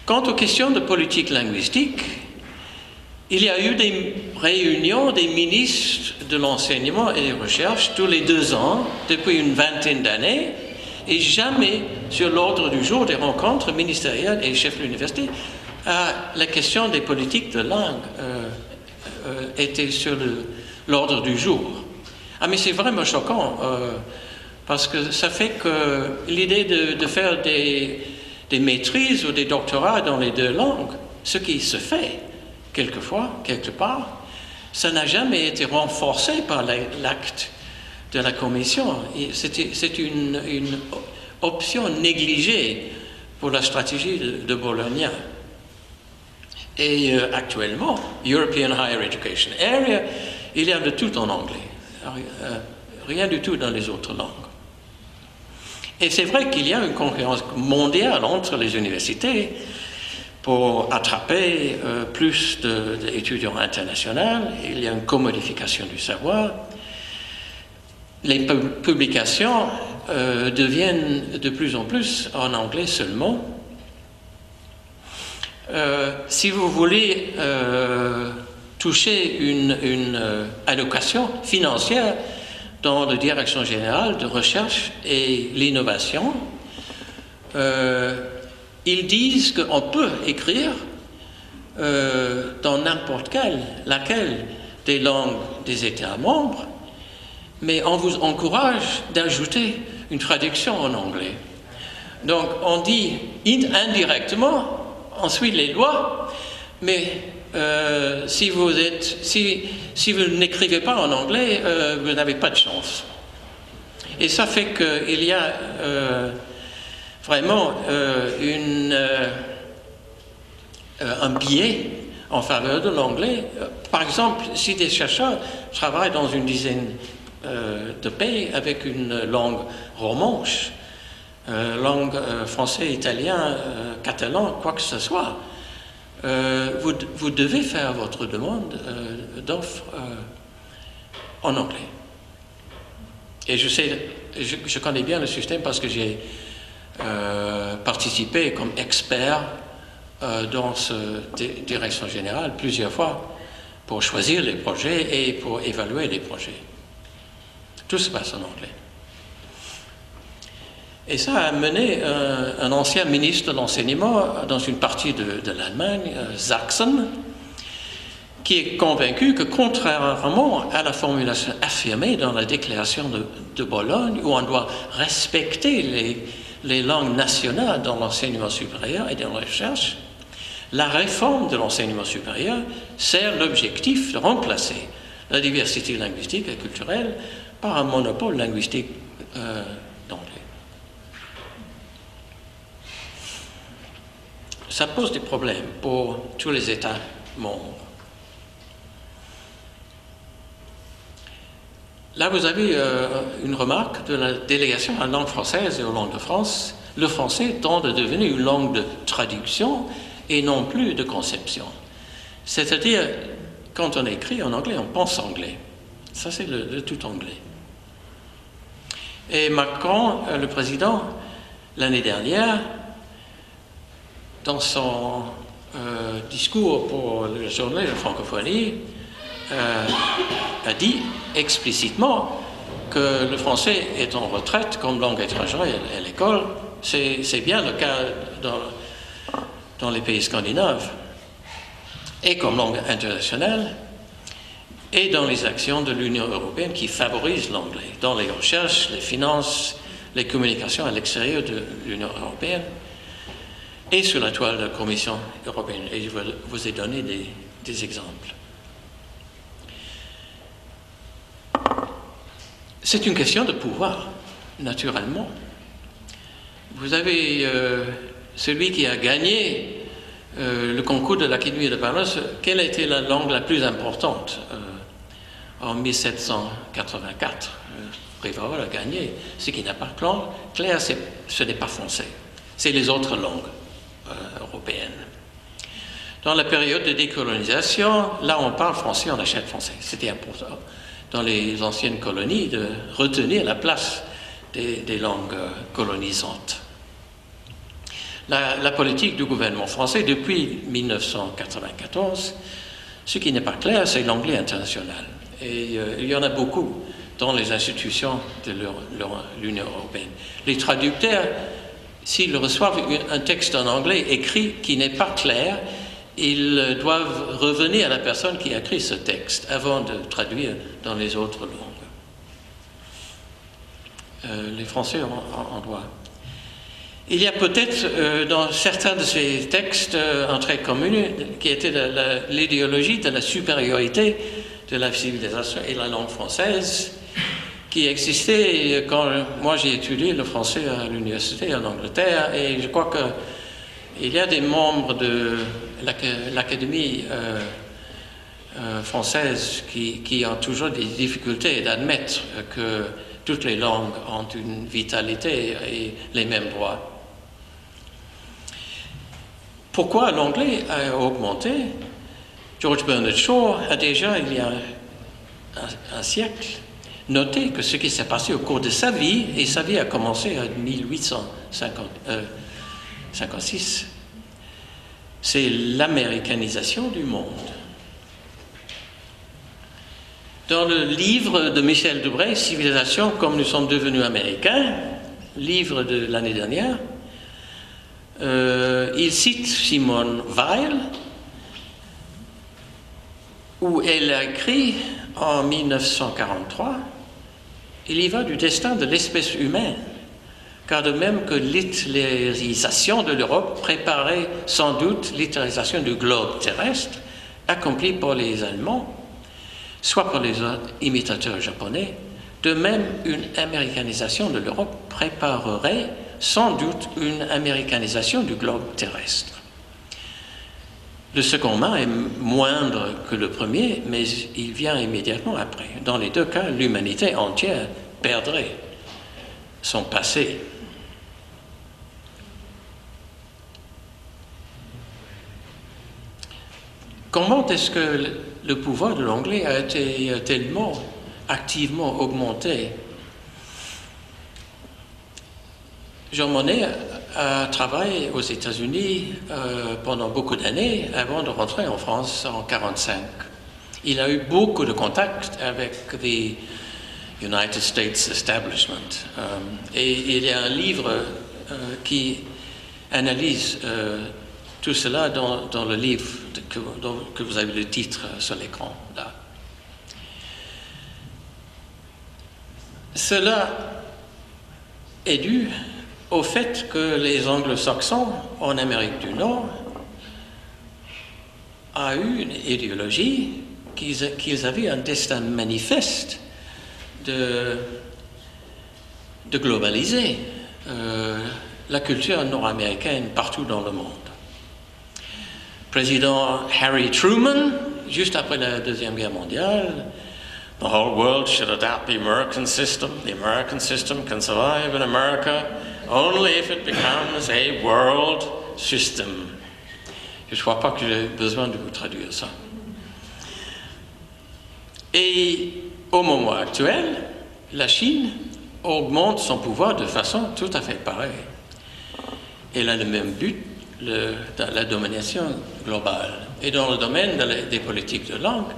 S4: Quant aux questions de politique linguistique, il y a eu des réunions des ministres de l'enseignement et des recherches tous les 2 ans, depuis une vingtaine d'années, et jamais sur l'ordre du jour des rencontres ministérielles et chefs de l'université, la question des politiques de langue était sur l'ordre du jour. Ah, mais c'est vraiment choquant, parce que ça fait que l'idée de faire des maîtrises ou des doctorats dans les 2 langues, ce qui se fait quelquefois, quelque part, ça n'a jamais été renforcé par l'acte de la Commission. C'est une option négligée pour la stratégie de Bologna. Et actuellement, European Higher Education Area, il y a de tout en anglais. Rien du tout dans les autres langues. Et c'est vrai qu'il y a une concurrence mondiale entre les universités pour attraper plus d'étudiants internationaux. Il y a une commodification du savoir. Les publications deviennent de plus en plus en anglais seulement. Si vous voulez toucher une allocation financière dans la direction générale de recherche et l'innovation, ils disent qu'on peut écrire dans n'importe laquelle des langues des États membres, mais on vous encourage d'ajouter une traduction en anglais. Donc on dit indirectement, on suit les lois, mais si vous n'écrivez pas en anglais, vous n'avez pas de chance. Et ça fait qu'il y a vraiment un biais en faveur de l'anglais. Par exemple, si des chercheurs travaillent dans une dizaine de pays avec une langue romanche, langue français, italien, catalan, quoi que ce soit, vous devez faire votre demande d'offre en anglais. Et je connais bien le système parce que j'ai participé comme expert dans cette direction générale plusieurs fois pour choisir les projets et pour évaluer les projets. Tout se passe en anglais. Et ça a mené un ancien ministre de l'enseignement dans une partie de l'Allemagne, Sachsen, qui est convaincu que, contrairement à la formulation affirmée dans la déclaration de Bologne, où on doit respecter les langues nationales dans l'enseignement supérieur et dans la recherche, la réforme de l'enseignement supérieur sert l'objectif de remplacer la diversité linguistique et culturelle par un monopole linguistique d'anglais. Ça pose des problèmes pour tous les États membres. Là, vous avez une remarque de la délégation à la langue française et aux langues de France. Le français tend à devenir une langue de traduction et non plus de conception. C'est-à-dire, quand on écrit en anglais, on pense anglais. Ça, c'est le tout anglais. Et Macron, le président, l'année dernière, dans son discours pour la journée de la francophonie, a dit explicitement que le français est en retraite comme langue étrangère à l'école. C'est bien le cas dans les pays scandinaves et comme langue internationale et dans les actions de l'Union européenne qui favorisent l'anglais, dans les recherches, les finances, les communications à l'extérieur de l'Union européenne et sur la toile de la Commission européenne. Et je vous ai donné des exemples. C'est une question de pouvoir, naturellement. Vous avez celui qui a gagné le concours de l'Académie de Paris. Quelle a été la langue la plus importante en 1784? Préval a gagné. Ce qui n'a pas clair, ce n'est pas français. C'est les autres langues européennes. Dans la période de décolonisation, là on parle français, on achète français. C'était important dans les anciennes colonies de retenir la place des langues colonisantes. La politique du gouvernement français depuis 1994, ce qui n'est pas clair, c'est l'anglais international. Et il y en a beaucoup dans les institutions de l'Union européenne. Les traducteurs, s'ils reçoivent un texte en anglais écrit qui n'est pas clair, ils doivent revenir à la personne qui a écrit ce texte avant de traduire dans les autres langues. Les Français ont droit. Il y a peut-être dans certains de ces textes un trait commun qui était l'idéologie de la supériorité de la civilisation et la langue française qui existait quand moi j'ai étudié le français à l'université en Angleterre, et je crois qu'il y a des membres de l'Académie française qui ont toujours des difficultés d'admettre que toutes les langues ont une vitalité et les mêmes droits. Pourquoi l'anglais a augmenté? George Bernard Shaw a déjà, il y a un siècle, noté que ce qui s'est passé au cours de sa vie, et sa vie a commencé en 1856, c'est l'américanisation du monde. Dans le livre de Michel Debré, Civilisation comme nous sommes devenus américains, livre de l'année dernière, il cite Simone Weil, où elle a écrit en 1943, il y va du destin de l'espèce humaine, car de même que l'hitlérisation de l'Europe préparait sans doute l'hitlérisation du globe terrestre, accomplie par les Allemands, soit par les imitateurs japonais, de même une américanisation de l'Europe préparerait sans doute une américanisation du globe terrestre. Le second mal est moindre que le premier, mais il vient immédiatement après. Dans les deux cas, l'humanité entière perdrait son passé. Comment est-ce que le pouvoir de l'anglais a été tellement activement augmenté? Jean Monnet a travaillé aux États-Unis pendant beaucoup d'années avant de rentrer en France en 1945. Il a eu beaucoup de contacts avec the United States Establishment. Et il y a un livre qui analyse tout cela dans le livre que vous avez le titre sur l'écran, là. Cela est dû au fait que les anglo-saxons en Amérique du Nord ont eu une idéologie qu'ils avaient un destin manifeste de globaliser la culture nord-américaine partout dans le monde. Président Harry Truman, juste après la Deuxième Guerre mondiale, "The whole world should adapt the American system. The American system can survive in America only if it becomes a world system." Je ne crois pas que j'ai besoin de vous traduire ça. Et au moment actuel, la Chine augmente son pouvoir de façon tout à fait pareille. Elle a le même but, la domination globale. Et dans le domaine des politiques de langue,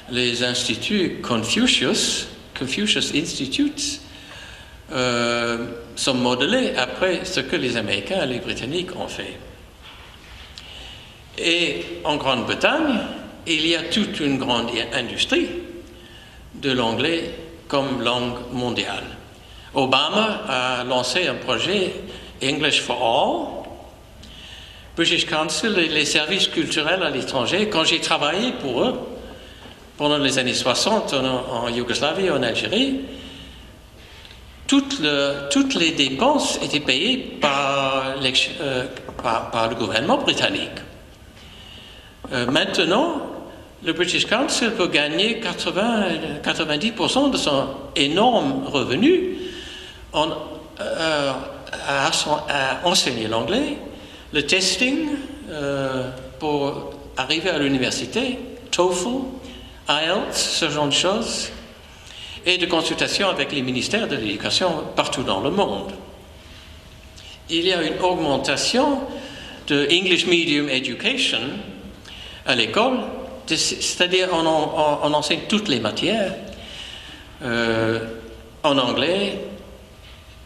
S4: les instituts Confucius Institutes, sont modelés après ce que les Américains et les Britanniques ont fait. Et en Grande-Bretagne, il y a toute une grande industrie de l'anglais comme langue mondiale. Obama a lancé un projet English for All. British Council et les services culturels à l'étranger, quand j'ai travaillé pour eux pendant les années 60 en Yougoslavie, en Algérie, toutes les dépenses étaient payées par le gouvernement britannique. Maintenant, le British Council peut gagner 90% de son énorme revenu à enseigner l'anglais, le testing pour arriver à l'université, TOEFL, IELTS, ce genre de choses, et de consultation avec les ministères de l'éducation partout dans le monde. Il y a une augmentation de English Medium Education à l'école, c'est-à-dire on enseigne toutes les matières en anglais,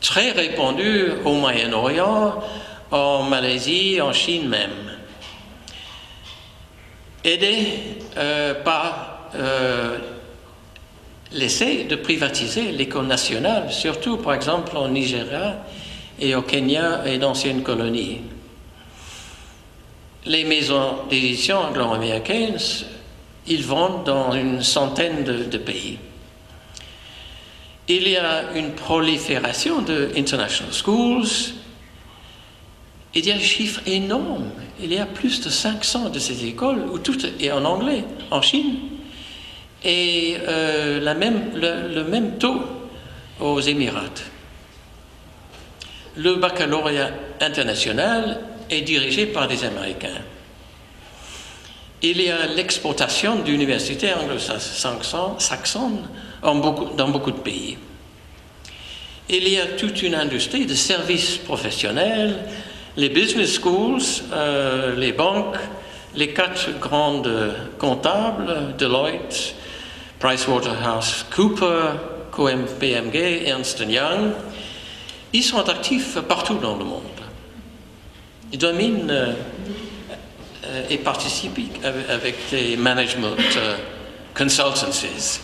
S4: très répandu au Moyen-Orient, en Malaisie, en Chine même. Aidé par l'essai de privatiser l'école nationale, surtout par exemple en Nigeria et au Kenya et d'anciennes colonies. Les maisons d'édition anglo-américaines, ils vendent dans une centaine de pays. Il y a une prolifération de international schools. Il y a des chiffres énormes. Il y a plus de 500 de ces écoles où tout est en anglais, en Chine, et le même taux aux Émirats. Le baccalauréat international est dirigé par des Américains. Il y a l'exportation d'universités anglo-saxonnes dans beaucoup de pays. Il y a toute une industrie de services professionnels, les business schools, les banques, les 4 grandes comptables, Deloitte, PricewaterhouseCoopers, KPMG, Ernst & Young, ils sont actifs partout dans le monde. Ils dominent et participent avec des management consultancies.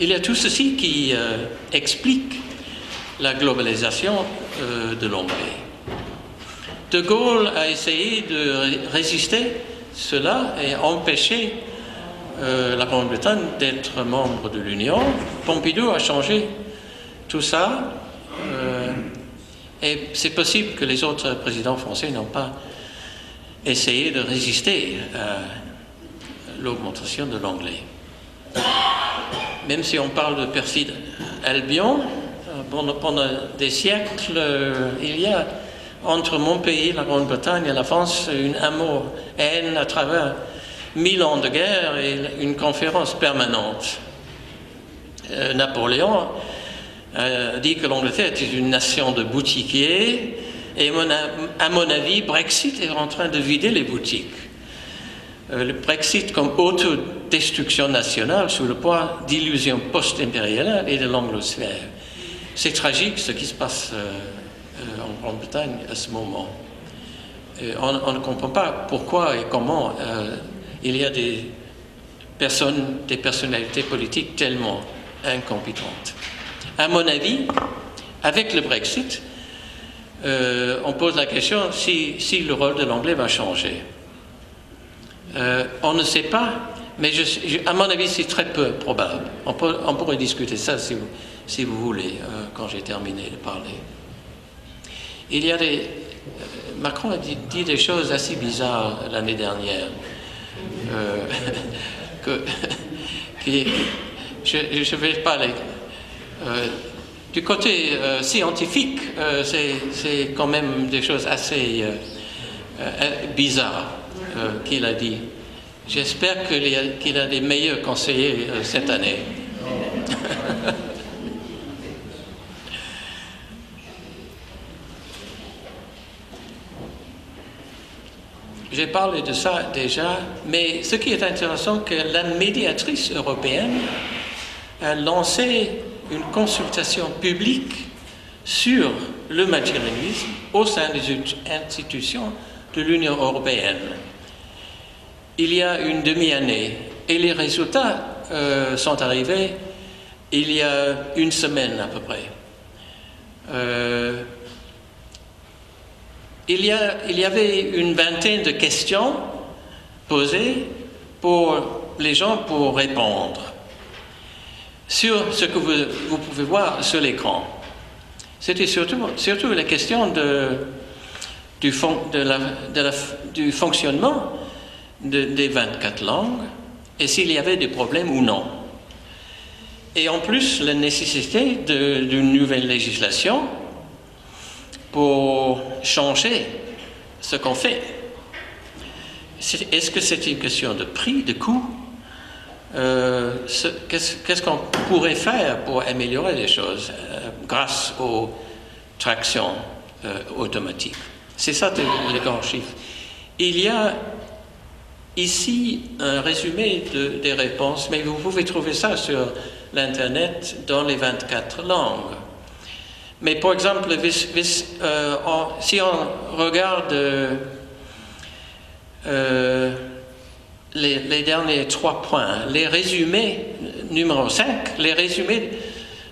S4: Il y a tout ceci qui explique la globalisation de l'anglais. De Gaulle a essayé de résister cela et empêcher la Grande-Bretagne d'être membre de l'Union. Pompidou a changé tout ça. Et c'est possible que les autres présidents français n'ont pas essayé de résister à l'augmentation de l'anglais. Même si on parle de perfide Albion, pendant des siècles, il y a entre mon pays, la Grande-Bretagne et la France, une amour-haine à travers 1000 ans de guerre et une conférence permanente. Napoléon a dit que l'Angleterre était une nation de boutiquiers et à mon avis, Brexit est en train de vider les boutiques. Le Brexit comme autodestruction nationale sous le poids d'illusions post-impériales et de l'anglosphère. C'est tragique ce qui se passe en Grande-Bretagne à ce moment. On ne comprend pas pourquoi et comment il y a des personnalités politiques tellement incompétentes. À mon avis, avec le Brexit, on pose la question si le rôle de l'anglais va changer. On ne sait pas, mais à mon avis, c'est très peu probable. On pourrait discuter ça si vous voulez, quand j'ai terminé de parler. Il y a Macron a dit des choses assez bizarres l'année dernière. Je vais parler. Du côté scientifique, c'est quand même des choses assez bizarres qu'il a dit. J'espère qu'il a des meilleurs conseillers cette année. J'ai parlé de ça déjà, mais ce qui est intéressant, c'est que la médiatrice européenne a lancé une consultation publique sur le multilinguisme au sein des institutions de l'Union européenne. Il y a une demi-année, et les résultats sont arrivés il y a une semaine à peu près. Il y avait une vingtaine de questions posées pour les gens pour répondre sur ce que vous pouvez voir sur l'écran. C'était surtout la question du fonctionnement des 24 langues et s'il y avait des problèmes ou non. Et en plus, la nécessité d'une nouvelle législation pour changer ce qu'on fait. Est-ce que c'est une question de prix, de coût? Qu'est-ce qu'on pourrait faire pour améliorer les choses grâce aux tractions automatiques? C'est ça les grands chiffres. Il y a ici un résumé des réponses, mais vous pouvez trouver ça sur l'Internet dans les 24 langues. Mais par exemple, si on regarde les derniers 3 points, les résumés, numéro 5, les résumés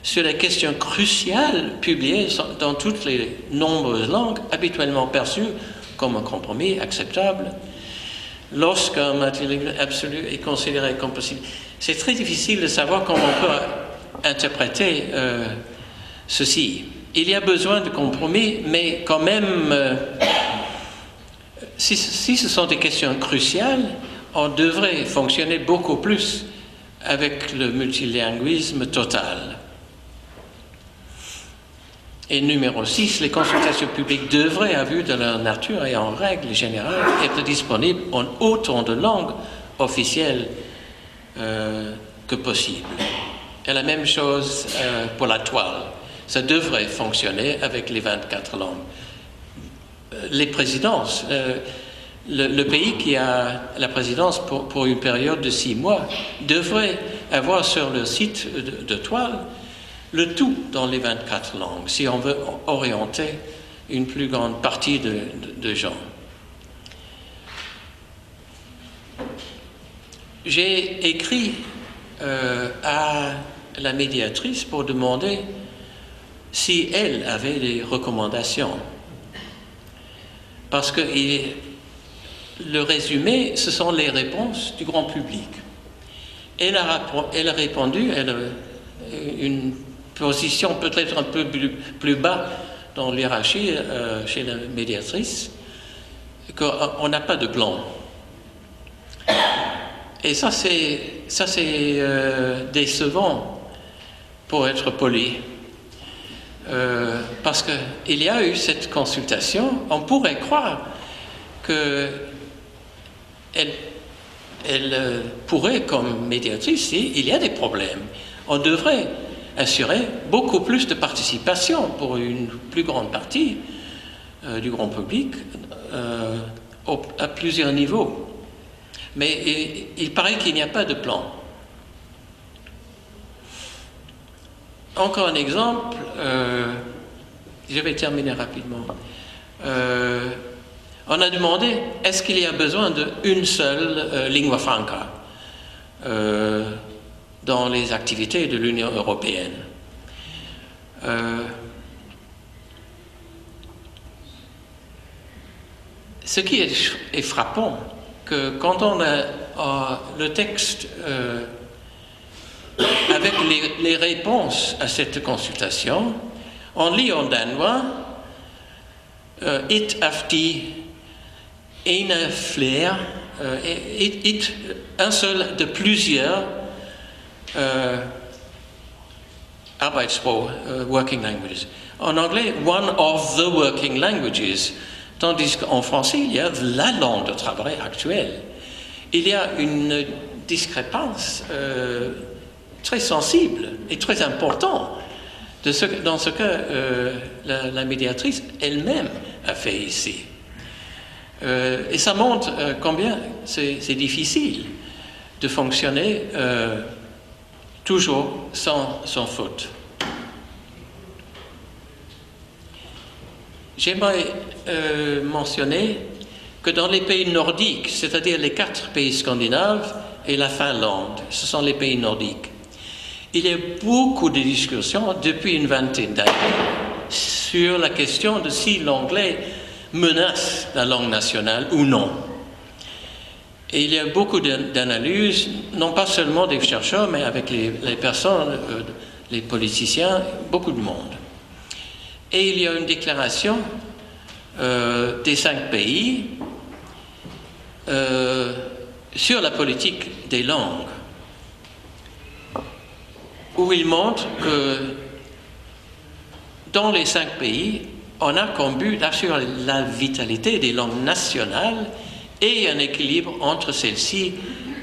S4: sur les questions cruciales publiées dans toutes les nombreuses langues, habituellement perçues comme un compromis acceptable, lorsqu'un multilinguisme absolu est considéré comme possible. C'est très difficile de savoir comment on peut interpréter ceci. Il y a besoin de compromis, mais quand même, si ce sont des questions cruciales, on devrait fonctionner beaucoup plus avec le multilinguisme total. Et numéro 6, les consultations publiques devraient, à vue de leur nature et en règle générale, être disponibles en autant de langues officielles que possible. Et la même chose pour la toile. Ça devrait fonctionner avec les 24 langues. Les présidences, le pays qui a la présidence pour une période de 6 mois devrait avoir sur le site de toile le tout dans les 24 langues, si on veut orienter une plus grande partie de gens. J'ai écrit à la médiatrice pour demander si elle avait des recommandations. Parce que le résumé, ce sont les réponses du grand public. Elle a répondu, elle a une position peut-être un peu plus bas dans l'hiérarchie chez la médiatrice, qu'on n'a pas de blanc. Et ça c'est décevant, pour être poli. Parce qu'il y a eu cette consultation, on pourrait croire qu'elle pourrait, comme médiatrice, il y a des problèmes. On devrait assurer beaucoup plus de participation pour une plus grande partie du grand public à plusieurs niveaux. Mais il paraît qu'il n'y a pas de plan. Encore un exemple, je vais terminer rapidement. on a demandé est-ce qu'il y a besoin d'une seule lingua franca dans les activités de l'Union européenne. Ce qui est frappant, que quand on a le texte avec les réponses à cette consultation, on lit en danois it afti ene fler, un seul de plusieurs Arbeitssprach, working languages. En anglais, one of the working languages. Tandis qu'en français, il y a la langue de travail actuelle. Il y a une discrépance très sensible et très importante dans ce que la médiatrice elle-même a fait ici. Et ça montre combien c'est difficile de fonctionner toujours sans faute. J'aimerais mentionner que dans les pays nordiques, c'est-à-dire les 4 pays scandinaves et la Finlande, ce sont les pays nordiques, il y a beaucoup de discussions depuis une vingtaine d'années sur la question de si l'anglais menace la langue nationale ou non. Et il y a beaucoup d'analyses, non pas seulement des chercheurs, mais avec les personnes, les politiciens, beaucoup de monde. Et il y a une déclaration des 5 pays sur la politique des langues, où il montre que dans les 5 pays, on a comme but d'assurer la vitalité des langues nationales et un équilibre entre celles-ci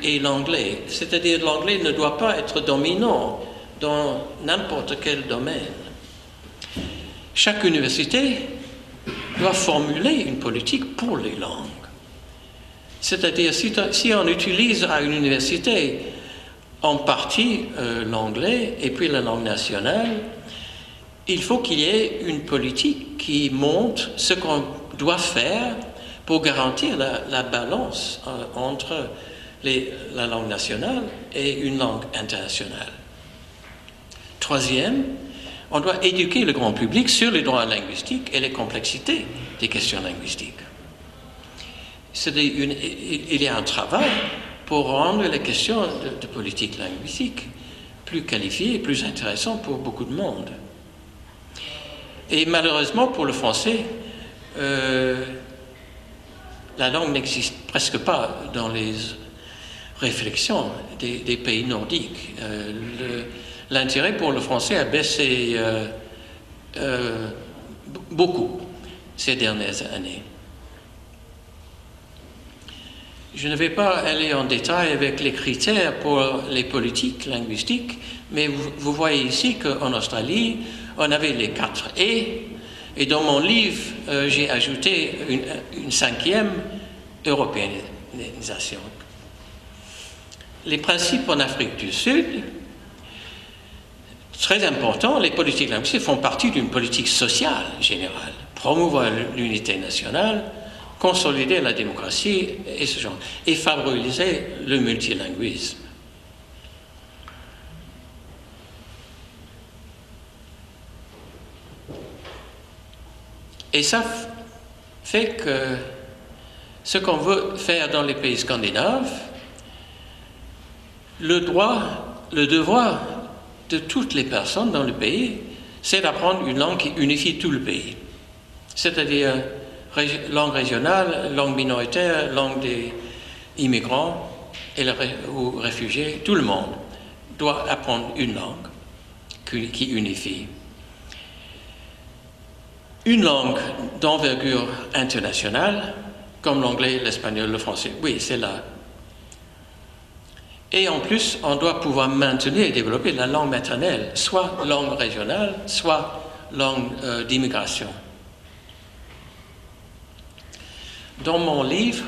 S4: et l'anglais. C'est-à-dire que l'anglais ne doit pas être dominant dans n'importe quel domaine. Chaque université doit formuler une politique pour les langues. C'est-à-dire, si on utilise à une université en partie l'anglais et puis la langue nationale, il faut qu'il y ait une politique qui montre ce qu'on doit faire pour garantir la balance entre la langue nationale et une langue internationale. Troisième, on doit éduquer le grand public sur les droits linguistiques et les complexités des questions linguistiques. Il y a un travail pour rendre les questions de politique linguistique plus qualifiées et plus intéressantes pour beaucoup de monde. Et malheureusement, pour le français, la langue n'existe presque pas dans les réflexions des pays nordiques. L'intérêt pour le français a baissé beaucoup ces dernières années. Je ne vais pas aller en détail avec les critères pour les politiques linguistiques, mais vous voyez ici qu'en Australie, on avait les 4 et dans mon livre, j'ai ajouté une 5e européanisation. Les principes en Afrique du Sud, très important, les politiques linguistiques font partie d'une politique sociale générale, promouvoir l'unité nationale, consolider la démocratie et ce genre, et favoriser le multilinguisme. Et ça fait que ce qu'on veut faire dans les pays scandinaves, le devoir de toutes les personnes dans le pays, c'est d'apprendre une langue qui unifie tout le pays. C'est-à-dire langue régionale, langue minoritaire, langue des immigrants ou réfugiés, tout le monde doit apprendre une langue qui unifie. Une langue d'envergure internationale, comme l'anglais, l'espagnol, le français, oui, c'est là. Et en plus, on doit pouvoir maintenir et développer la langue maternelle, soit langue régionale, soit langue d'immigration. Dans mon livre,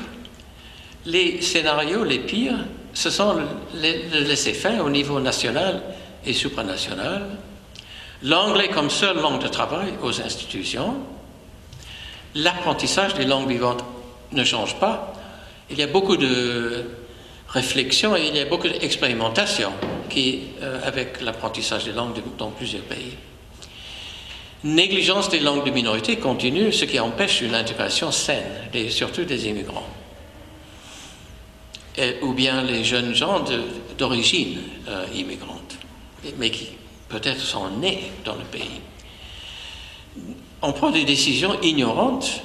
S4: les scénarios les pires, ce sont le laisser-faire au niveau national et supranational, l'anglais comme seule langue de travail aux institutions, l'apprentissage des langues vivantes ne change pas. Il y a beaucoup de réflexion et il y a beaucoup d'expérimentation avec l'apprentissage des langues dans plusieurs pays. Négligence des langues de minorité continue, ce qui empêche une intégration saine, surtout des immigrants. Ou bien les jeunes gens d'origine immigrante, mais qui peut-être sont nés dans le pays. On prend des décisions ignorantes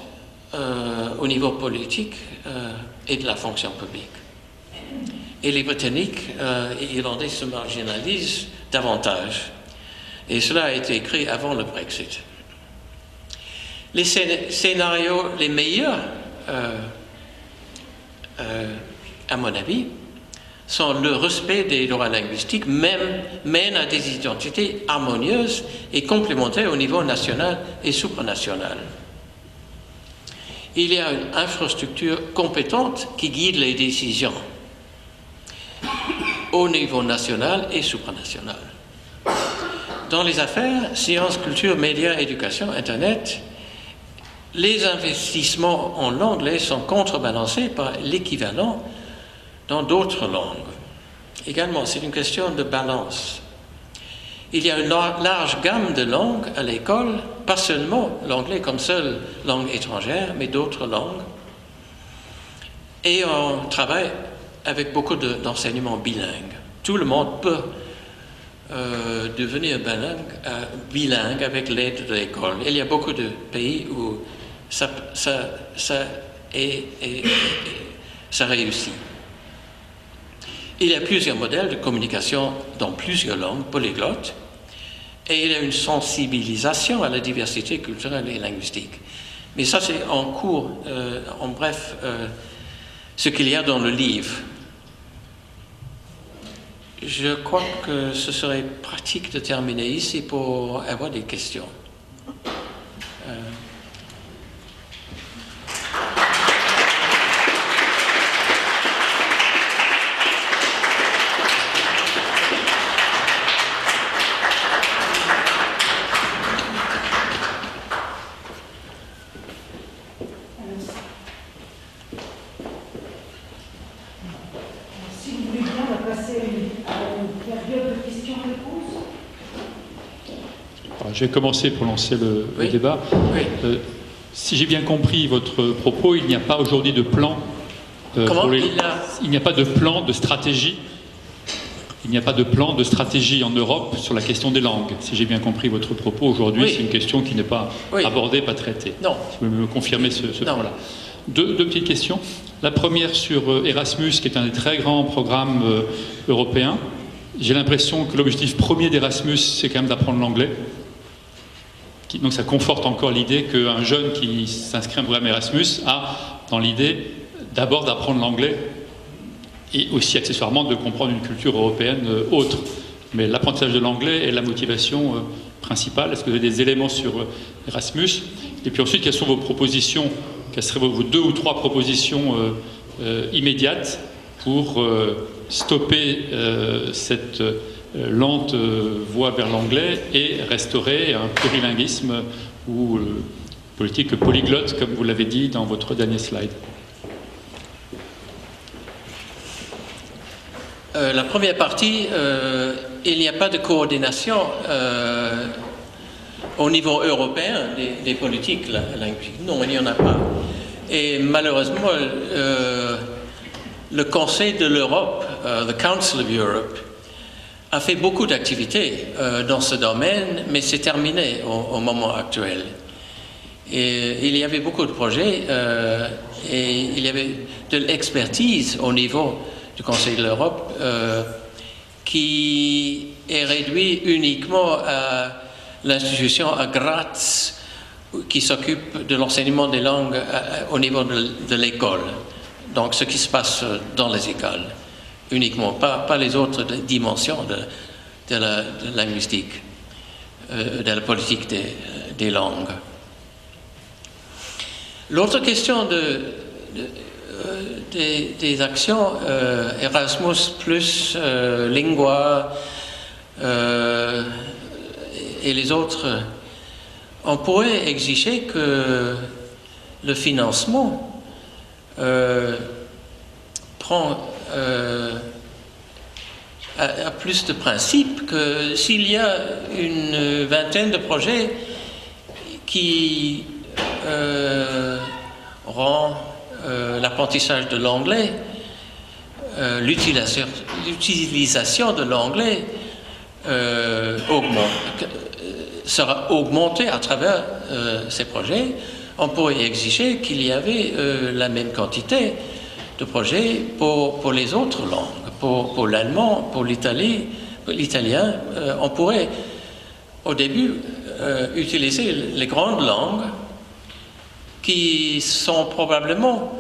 S4: au niveau politique et de la fonction publique. Et les Britanniques et Irlandais se marginalisent davantage. Et cela a été écrit avant le Brexit. Les scénarios les meilleurs, à mon avis, sont le respect des droits linguistiques, mènent à des identités harmonieuses et complémentaires au niveau national et supranational. Il y a une infrastructure compétente qui guide les décisions au niveau national et supranational. Dans les affaires, sciences, culture, médias, éducation, Internet, les investissements en l'anglais sont contrebalancés par l'équivalent dans d'autres langues. Également, c'est une question de balance. Il y a une large gamme de langues à l'école, pas seulement l'anglais comme seule langue étrangère, mais d'autres langues. Et on travaille avec beaucoup d'enseignements bilingues. Tout le monde peut devenir bilingue avec l'aide de l'école. Il y a beaucoup de pays où ça réussit. Il y a plusieurs modèles de communication dans plusieurs langues polyglottes et il y a une sensibilisation à la diversité culturelle et linguistique. Mais ça, c'est en cours, en bref, ce qu'il y a dans le livre. Je crois que ce serait pratique de terminer ici pour avoir des questions.
S6: Je vais commencer pour lancer le débat.
S4: Oui.
S6: Si j'ai bien compris votre propos, il n'y a pas aujourd'hui de plan. Il n'y a pas de plan de stratégie. Il n'y a pas de plan de stratégie en Europe sur la question des langues. Si j'ai bien compris votre propos aujourd'hui, c'est une question qui n'est pas abordée, pas traitée.
S4: Non.
S6: Si vous pouvez me confirmer ce point-là. Deux petites questions. La première sur Erasmus, qui est un des très grands programmes européens. J'ai l'impression que l'objectif premier d'Erasmus, c'est quand même d'apprendre l'anglais. Donc ça conforte encore l'idée qu'un jeune qui s'inscrit à un programme Erasmus a dans l'idée d'abord d'apprendre l'anglais et aussi accessoirement de comprendre une culture européenne autre. Mais l'apprentissage de l'anglais est la motivation principale. Est-ce que vous avez des éléments sur Erasmus? Et puis ensuite, quelles sont vos propositions? Quelles seraient vos 2 ou 3 propositions immédiates pour stopper cette lente voie vers l'anglais et restaurer un plurilinguisme ou politique polyglotte, comme vous l'avez dit dans votre dernier slide?
S4: La première partie, il n'y a pas de coordination au niveau européen des politiques linguistiques. Non, il n'y en a pas. Et malheureusement, le Conseil de l'Europe, the Council of Europe, a fait beaucoup d'activités dans ce domaine, mais c'est terminé au moment actuel. Et il y avait beaucoup de projets et il y avait de l'expertise au niveau du Conseil de l'Europe qui est réduit uniquement à l'institution à Graz qui s'occupe de l'enseignement des langues au niveau de l'école. Donc ce qui se passe dans les écoles uniquement, pas les autres dimensions de la linguistique, de la politique des langues. L'autre question des actions Erasmus plus Lingua et les autres, on pourrait exiger que le financement prend à plus de principe que s'il y a une vingtaine de projets qui rend l'apprentissage de l'anglais, l'utilisation de l'anglais sera augmentée à travers ces projets, on pourrait exiger qu'il y avait la même quantité de projets pour les autres langues, pour l'allemand, pour l'italien. On pourrait au début utiliser les grandes langues qui sont probablement,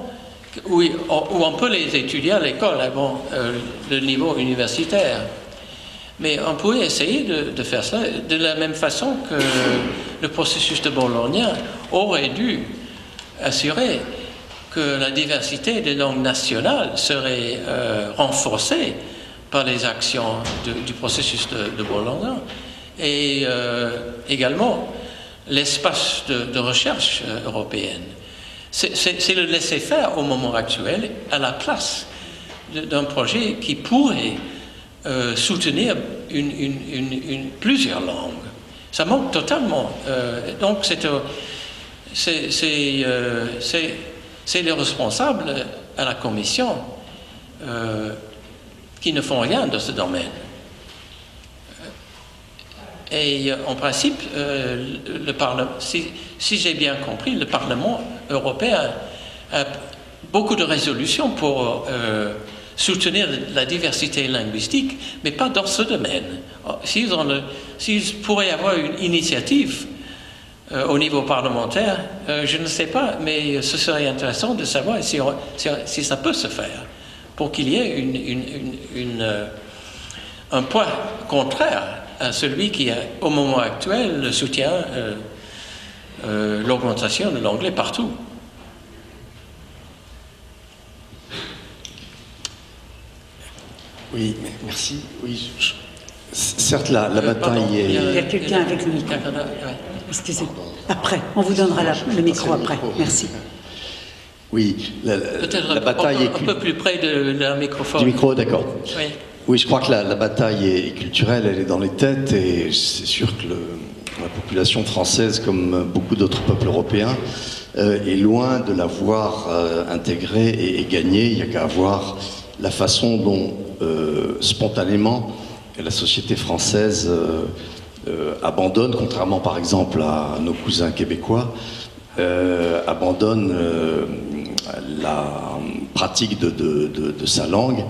S4: où on peut les étudier à l'école avant le niveau universitaire. Mais on pourrait essayer de faire cela de la même façon que le processus de Bologne aurait dû assurer que la diversité des langues nationales serait renforcée par les actions du processus de Bologne, et également l'espace de recherche européenne. C'est le laisser-faire au moment actuel à la place d'un projet qui pourrait soutenir plusieurs langues. Ça manque totalement. Donc c'est les responsables à la Commission qui ne font rien dans ce domaine. Et en principe, le Parlement, si j'ai bien compris, le Parlement européen a beaucoup de résolutions pour soutenir la diversité linguistique, mais pas dans ce domaine. S'ils pourraient avoir une initiative au niveau parlementaire, je ne sais pas, mais ce serait intéressant de savoir si ça peut se faire, pour qu'il y ait un poids contraire à celui qui, au moment actuel, soutient l'augmentation de l'anglais partout.
S7: Oui, merci. Oui, certes, la bataille est...
S8: Il y a quelqu'un avec le micro. Excusez. Après, on vous donnera le micro après. Merci.
S7: Oui, la bataille est...
S4: Un peu plus près de la microphone.
S7: Du micro, d'accord.
S4: Oui.
S7: Oui, je crois que la bataille est culturelle, elle est dans les têtes, et c'est sûr que la population française, comme beaucoup d'autres peuples européens, est loin de l'avoir intégrée et gagnée. Il n'y a qu'à voir la façon dont, spontanément, la société française abandonne, contrairement par exemple à nos cousins québécois, abandonne la pratique de sa langue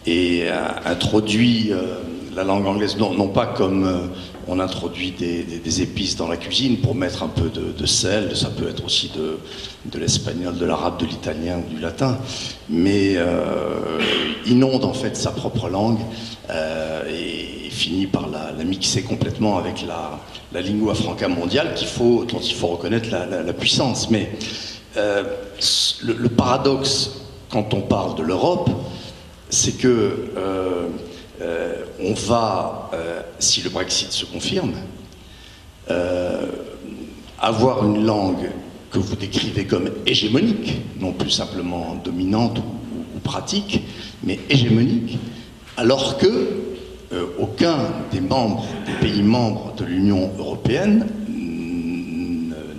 S7: et introduit la langue anglaise, non pas comme on introduit des épices dans la cuisine pour mettre un peu de sel, ça peut être aussi de l'espagnol, de l'arabe, de l'italien ou du latin, mais inonde en fait sa propre langue et finit par la mixer complètement avec la lingua franca mondiale dont il faut reconnaître la puissance. Mais le paradoxe quand on parle de l'Europe, c'est que on va, si le Brexit se confirme, avoir une langue que vous décrivez comme hégémonique, non plus simplement dominante ou pratique, mais hégémonique, alors que aucun des pays membres de l'Union européenne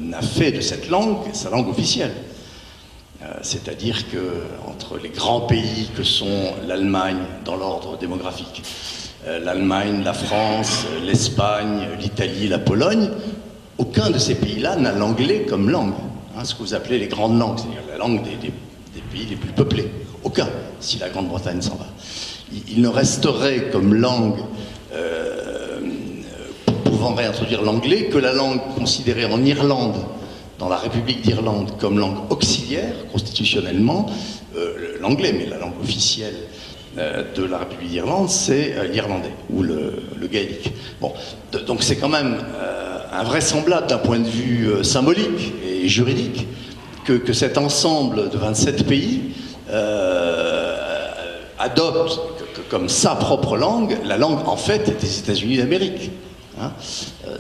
S7: n'a fait de cette langue sa langue officielle. C'est-à-dire qu'entre les grands pays que sont l'Allemagne dans l'ordre démographique, l'Allemagne, la France, l'Espagne, l'Italie, la Pologne, aucun de ces pays-là n'a l'anglais comme langue, ce que vous appelez les grandes langues, c'est-à-dire la langue des pays les plus peuplés. Aucun, si la Grande-Bretagne s'en va. Il ne resterait comme langue pouvant réintroduire l'anglais que la langue considérée en Irlande, dans la République d'Irlande, comme langue auxiliaire, constitutionnellement, l'anglais, mais la langue officielle de la République d'Irlande, c'est l'irlandais, ou le gaélique. Bon, donc c'est quand même invraisemblable d'un point de vue symbolique et juridique que cet ensemble de 27 pays adopte comme sa propre langue la langue, en fait, des États-Unis d'Amérique. Hein.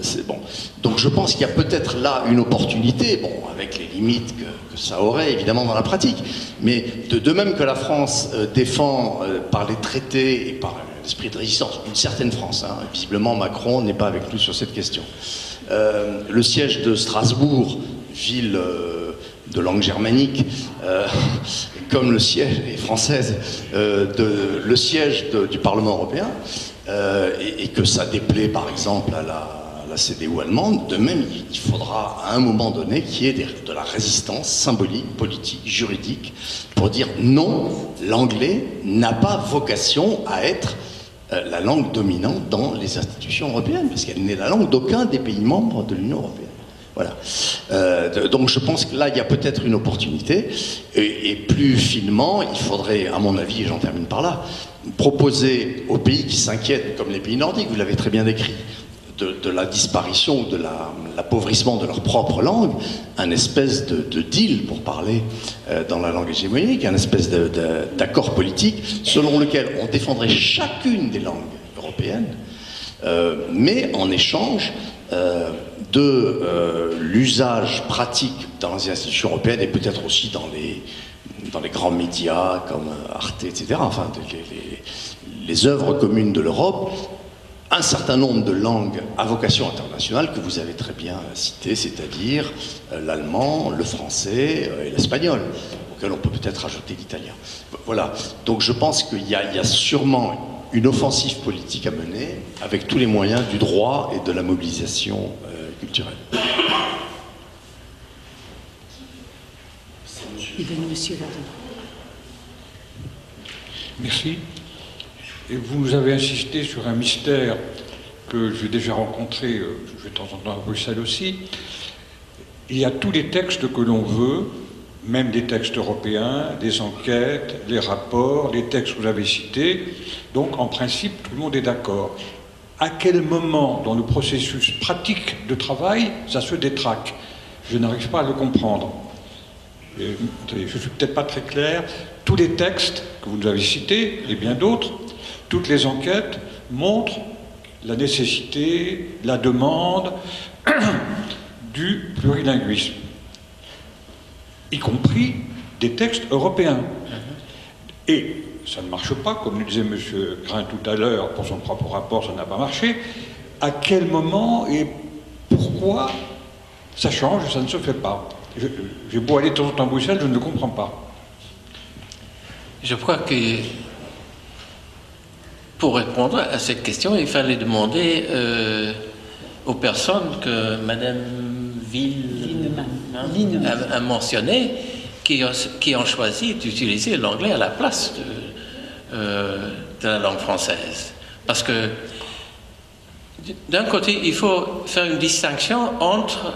S7: C'est bon. Donc je pense qu'il y a peut-être là une opportunité, bon, avec les limites que ça aurait évidemment dans la pratique, mais de même que la France défend par les traités et par l'esprit de résistance une certaine France, hein, visiblement Macron n'est pas avec nous sur cette question. Le siège de Strasbourg, ville de langue germanique, comme le siège est française, le siège du Parlement européen, et que ça déplaît par exemple à la CDU allemande, de même il faudra à un moment donné qu'il y ait de la résistance symbolique, politique, juridique, pour dire non, l'anglais n'a pas vocation à être la langue dominante dans les institutions européennes, parce qu'elle n'est la langue d'aucun des pays membres de l'Union européenne. Voilà. Donc je pense que là, il y a peut-être une opportunité. Et plus finement, il faudrait, à mon avis, et j'en termine par là, proposer aux pays qui s'inquiètent, comme les pays nordiques, vous l'avez très bien décrit, de la disparition ou de l'appauvrissement de leur propre langue, un espèce de deal, pour parler dans la langue hégémonique, un espèce d'accord politique selon lequel on défendrait chacune des langues européennes, mais en échange de l'usage pratique dans les institutions européennes et peut-être aussi dans les grands médias comme Arte, etc., enfin les œuvres communes de l'Europe, un certain nombre de langues à vocation internationale que vous avez très bien citées, c'est-à-dire l'allemand, le français et l'espagnol, auquel on peut peut-être ajouter l'italien. Voilà, donc je pense qu'il y a sûrement une offensive politique à mener avec tous les moyens du droit et de la mobilisation culturelle.
S8: Monsieur Verdun.
S9: Merci. Et vous avez insisté sur un mystère que j'ai déjà rencontré, je vais de temps en temps à Bruxelles aussi. Il y a tous les textes que l'on veut, même des textes européens, des enquêtes, les rapports, les textes que vous avez cités. Donc, en principe, tout le monde est d'accord. À quel moment, dans le processus pratique de travail, ça se détraque? Je n'arrive pas à le comprendre. Je ne suis peut-être pas très clair. Tous les textes que vous nous avez cités, et bien d'autres, toutes les enquêtes montrent la nécessité, la demande du plurilinguisme, y compris des textes européens. Et ça ne marche pas, comme le disait M. Grain tout à l'heure, pour son propre rapport, ça n'a pas marché. À quel moment et pourquoi ça change, ça ne se fait pas? J'ai beau aller de temps en temps à Bruxelles, je ne le comprends pas.
S4: Je crois que pour répondre à cette question, il fallait demander aux personnes que Mme Willeman a mentionné, qui ont choisi d'utiliser l'anglais à la place de la langue française. Parce que d'un côté, il faut faire une distinction entre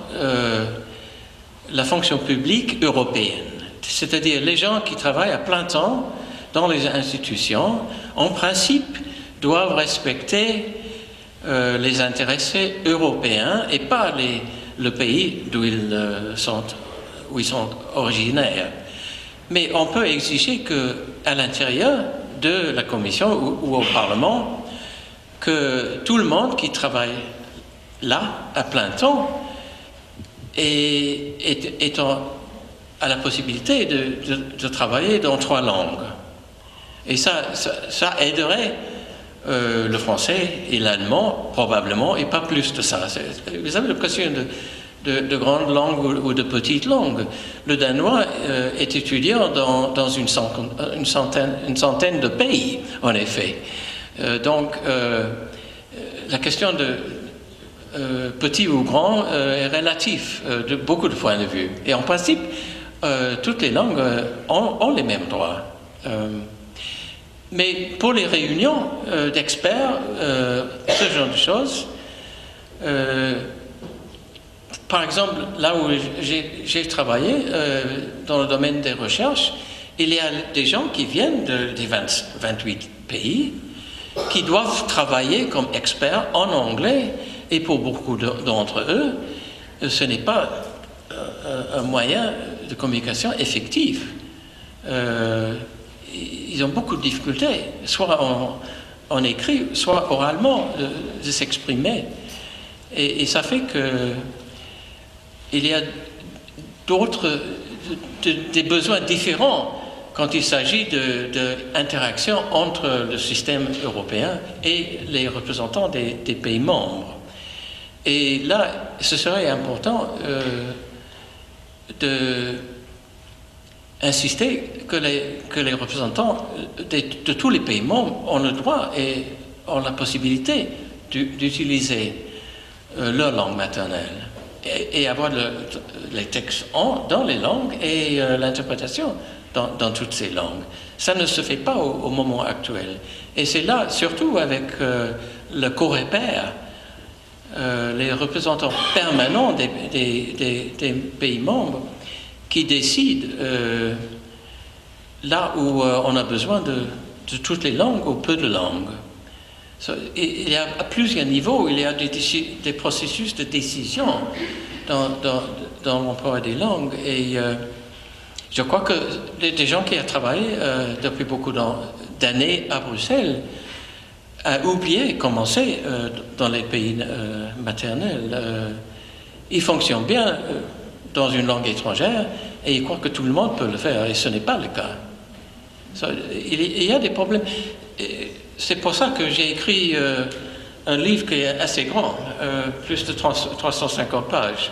S4: la fonction publique européenne, c'est-à-dire les gens qui travaillent à plein temps dans les institutions, en principe, doivent respecter les intéressés européens et pas le pays d'où ils sont originaires. Mais on peut exiger qu'à l'intérieur de la Commission ou au Parlement, que tout le monde qui travaille là, à plein temps, a la possibilité de travailler dans 3 langues. Et ça aiderait le français et l'allemand, probablement, et pas plus de ça. Vous avez l'occasion de grandes langues ou de petites langues. Le danois est étudiant dans une centaine de pays, en effet. Donc, la question de petit ou grand est relative de beaucoup de points de vue. Et en principe, toutes les langues ont les mêmes droits. Mais pour les réunions d'experts, ce genre de choses, par exemple, là où j'ai travaillé, dans le domaine des recherches, il y a des gens qui viennent des 28 pays qui doivent travailler comme experts en anglais, et pour beaucoup d'entre eux, ce n'est pas un moyen de communication effectif. Ils ont beaucoup de difficultés, soit en écrit, soit oralement, de s'exprimer. Et ça fait qu'il y a des besoins différents quand il s'agit d'interaction entre le système européen et les représentants des pays membres. Et là, ce serait important d'insister que les représentants de tous les pays membres ont le droit et ont la possibilité d'utiliser leur langue maternelle et avoir les textes dans les langues et l'interprétation dans toutes ces langues. Ça ne se fait pas au moment actuel. Et c'est là, surtout avec le Coreper, les représentants permanents des pays membres qui décident là où on a besoin de toutes les langues ou peu de langues. Il y a à plusieurs niveaux, il y a des processus de décision dans l'emploi des langues. Et je crois que des gens qui ont travaillé depuis beaucoup d'années à Bruxelles ont oublié comment c'est dans les pays maternels. Ils fonctionnent bien dans une langue étrangère et ils croient que tout le monde peut le faire, et ce n'est pas le cas. Il y a des problèmes. C'est pour ça que j'ai écrit un livre qui est assez grand, plus de 350 pages,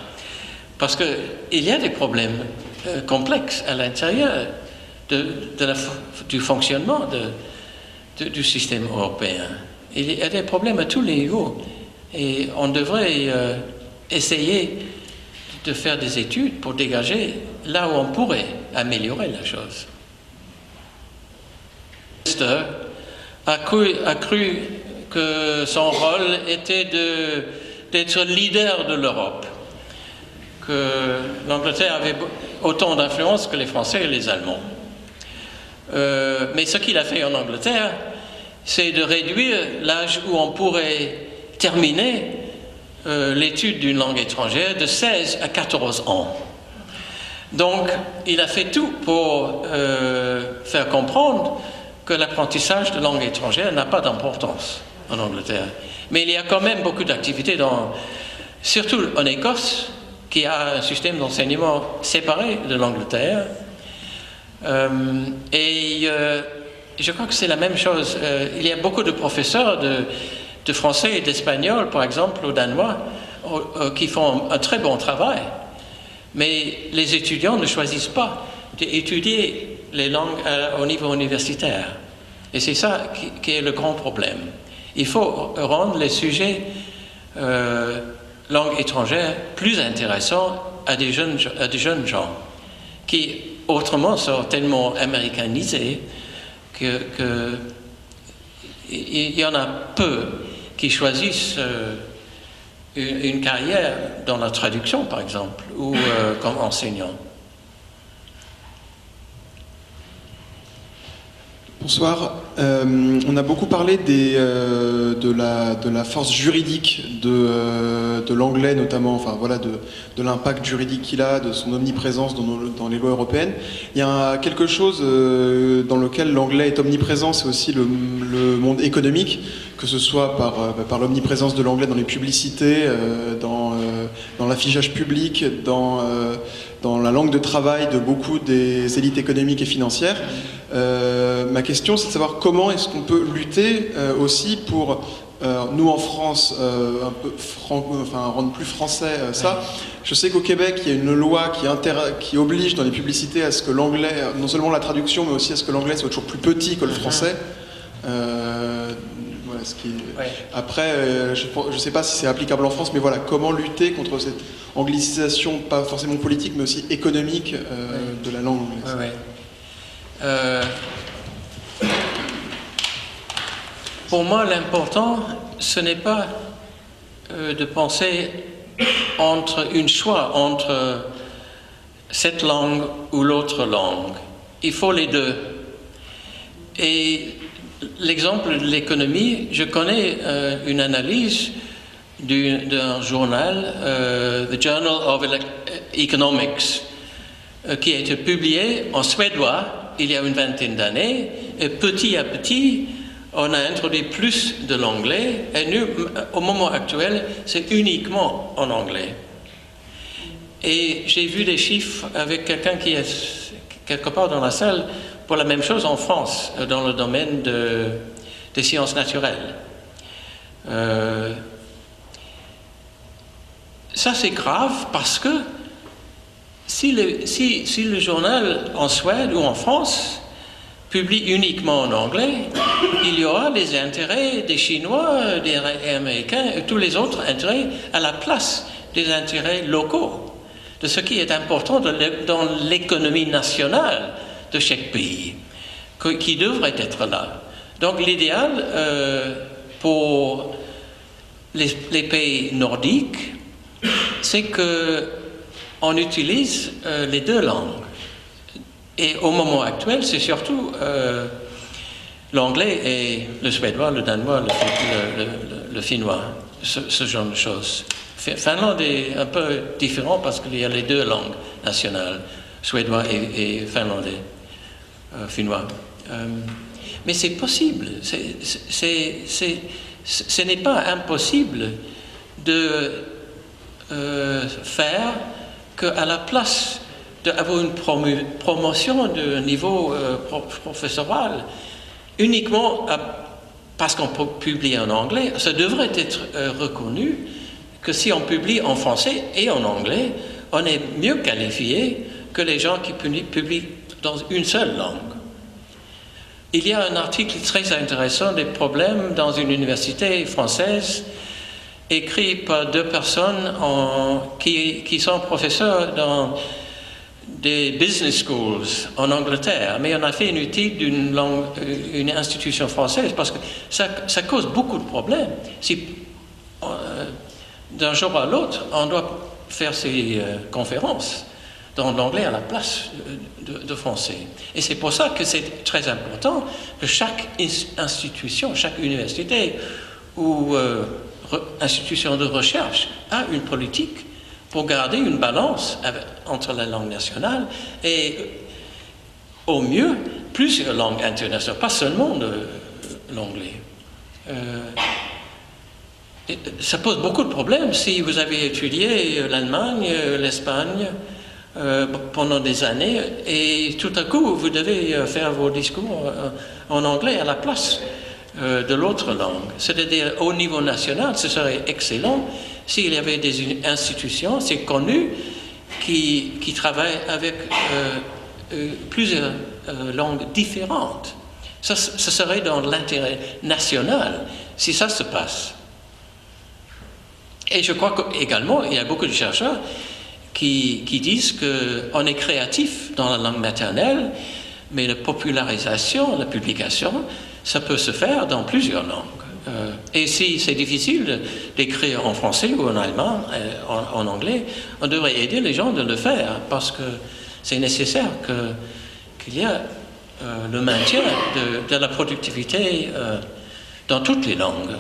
S4: parce qu'il y a des problèmes complexes à l'intérieur du fonctionnement du système européen. Il y a des problèmes à tous les niveaux, et on devrait essayer de faire des études pour dégager là où on pourrait améliorer la chose. A cru que son rôle était d'être leader de l'Europe, que l'Angleterre avait autant d'influence que les Français et les Allemands. Mais ce qu'il a fait en Angleterre, c'est de réduire l'âge où on pourrait terminer l'étude d'une langue étrangère de 16 à 14 ans. Donc, il a fait tout pour faire comprendre que l'apprentissage de langue étrangère n'a pas d'importance en Angleterre. Mais il y a quand même beaucoup d'activités, surtout en Écosse, qui a un système d'enseignement séparé de l'Angleterre. Je crois que c'est la même chose. Il y a beaucoup de professeurs de français et d'espagnol, par exemple, au Danois, qui font un très bon travail. Mais les étudiants ne choisissent pas d'étudier les langues au niveau universitaire. Et c'est ça qui est le grand problème. Il faut rendre les sujets langue étrangère plus intéressants à des jeunes gens qui autrement sont tellement américanisés qu'il y en a peu qui choisissent une carrière dans la traduction, par exemple, ou comme enseignant.
S10: Bonsoir. On a beaucoup parlé de la force juridique de l'anglais notamment, enfin voilà, de l'impact juridique qu'il a, de son omniprésence dans les lois européennes. Il y a quelque chose dans lequel l'anglais est omniprésent, c'est aussi le monde économique, que ce soit par l'omniprésence de l'anglais dans les publicités, dans l'affichage public, dans la langue de travail de beaucoup des élites économiques et financières. Ma question, c'est de savoir comment est-ce qu'on peut lutter aussi pour, nous en France, un peu rendre plus français ça. Je sais qu'au Québec, il y a une loi qui oblige dans les publicités à ce que l'anglais, non seulement la traduction, mais aussi à ce que l'anglais soit toujours plus petit que le français. Voilà, Après, je ne sais pas si c'est applicable en France, mais voilà, comment lutter contre cette anglicisation, pas forcément politique, mais aussi économique de la langue anglaise.
S4: Pour moi, l'important, ce n'est pas de penser un choix entre cette langue ou l'autre langue. Il faut les deux. Et l'exemple de l'économie, je connais une analyse d'un journal, The Journal of Economics, qui a été publié en suédois il y a une vingtaine d'années, et petit à petit, on a introduit plus de l'anglais, et nous, au moment actuel, c'est uniquement en anglais. Et j'ai vu des chiffres avec quelqu'un qui est quelque part dans la salle pour la même chose en France, dans le domaine des sciences naturelles. Ça, c'est grave parce que si le journal en Suède ou en France publie uniquement en anglais, il y aura des intérêts des Chinois, des Américains et tous les autres intérêts à la place des intérêts locaux, de ce qui est important dans l'économie nationale de chaque pays, qui devrait être là. Donc l'idéal pour les pays nordiques, c'est qu'on utilise les deux langues. Et au moment actuel, c'est surtout l'anglais et le suédois, le danois, le finnois, ce genre de choses. Finlande est un peu différent parce qu'il y a les deux langues nationales, suédois et finlandais, finnois. Mais c'est possible. Ce n'est pas impossible de faire qu'à la place d'avoir une promotion de niveau professoral uniquement parce qu'on publie en anglais, ça devrait être reconnu que si on publie en français et en anglais, on est mieux qualifié que les gens qui publient dans une seule langue. Il y a un article très intéressant des problèmes dans une université française écrit par deux personnes qui sont professeurs dans des business schools en Angleterre, mais on a fait une étude une institution française parce que ça cause beaucoup de problèmes. Si d'un jour à l'autre, on doit faire ces conférences dans l'anglais à la place de français. Et c'est pour ça que c'est très important que chaque institution, chaque université ou institution de recherche a une politique pour garder une balance entre la langue nationale et, au mieux, plusieurs langues internationales, pas seulement l'anglais. Ça pose beaucoup de problèmes si vous avez étudié l'Allemagne, l'Espagne pendant des années et tout à coup vous devez faire vos discours en anglais à la place de l'autre langue. C'est-à-dire au niveau national, ce serait excellent s'il y avait des institutions, c'est connu, qui travaillent avec plusieurs langues différentes. Ça serait dans l'intérêt national si ça se passe. Et je crois qu'également, il y a beaucoup de chercheurs qui disent qu'on est créatif dans la langue maternelle, mais la popularisation, la publication, ça peut se faire dans plusieurs langues. Et si c'est difficile d'écrire en français ou en allemand, en anglais, on devrait aider les gens de le faire parce que c'est nécessaire qu'il y ait le maintien de la productivité dans toutes les langues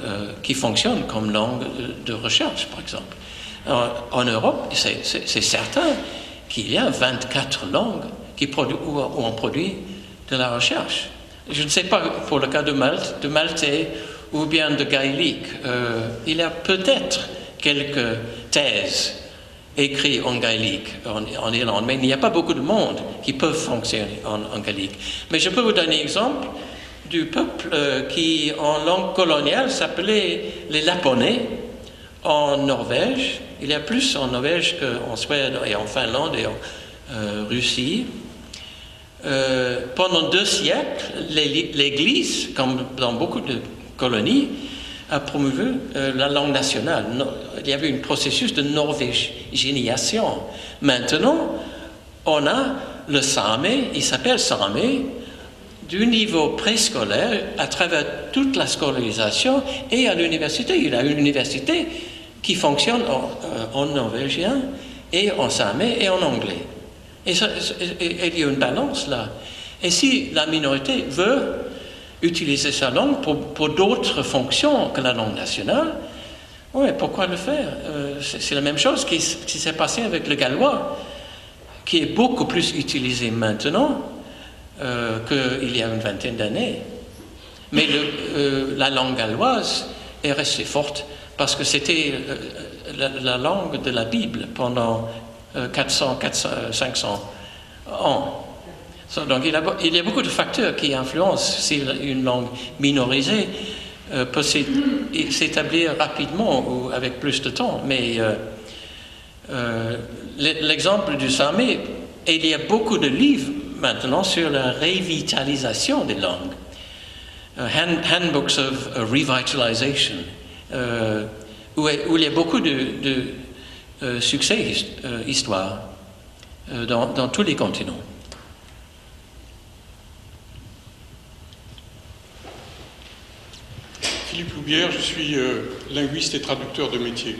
S4: qui fonctionnent comme langue de recherche, par exemple. Alors, en Europe, c'est certain qu'il y a 24 langues où on produit de la recherche. Je ne sais pas pour le cas de Malte, de maltais ou bien de gaélique. Il y a peut-être quelques thèses écrites en gaélique en Irlande, mais il n'y a pas beaucoup de monde qui peuvent fonctionner en gaélique. Mais je peux vous donner un exemple du peuple qui, en langue coloniale, s'appelait les Laponais en Norvège. Il y a plus en Norvège qu'en Suède et en Finlande et en Russie. Pendant 2 siècles, l'Église, comme dans beaucoup de colonies, a promu la langue nationale. Il y avait un processus de norvégénisation. Maintenant, on a le same, il s'appelle same, du niveau préscolaire à travers toute la scolarisation et à l'université. Il y a une université qui fonctionne en norvégien et en same et en anglais. Et il y a une balance là. Et si la minorité veut utiliser sa langue pour d'autres fonctions que la langue nationale, ouais, pourquoi le faire? C'est la même chose qui s'est passé avec le gallois, qui est beaucoup plus utilisé maintenant qu'il y a une vingtaine d'années. Mais la langue galloise est restée forte parce que c'était la langue de la Bible pendant 500 ans. Donc il y a beaucoup de facteurs qui influencent si une langue minorisée peut s'établir rapidement ou avec plus de temps. Mais l'exemple du Sami, il y a beaucoup de livres maintenant sur la revitalisation des langues. Handbooks of Revitalization, où il y a beaucoup de succès histoire dans tous les continents.
S11: Philippe Loubière, je suis linguiste et traducteur de métier.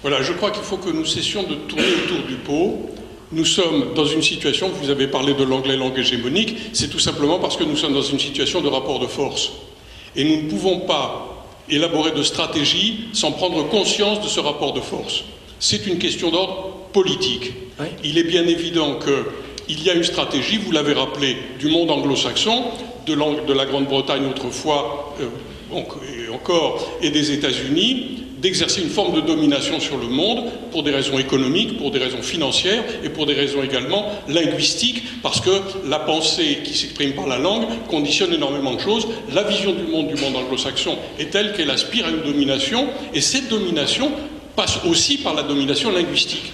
S11: Voilà, je crois qu'il faut que nous cessions de tourner autour du pot. Nous sommes dans une situation, vous avez parlé de l'anglais langue hégémonique, c'est tout simplement parce que nous sommes dans une situation de rapport de force. Et nous ne pouvons pas élaborer de stratégie sans prendre conscience de ce rapport de force. C'est une question d'ordre politique. Oui. Il est bien évident qu'il y a une stratégie, vous l'avez rappelé, du monde anglo-saxon, de la Grande-Bretagne autrefois, et des États-Unis, d'exercer une forme de domination sur le monde pour des raisons économiques, pour des raisons financières et pour des raisons également linguistiques, parce que la pensée qui s'exprime par la langue conditionne énormément de choses. La vision du monde anglo-saxon est telle qu'elle aspire à une domination, et cette domination passe aussi par la domination linguistique.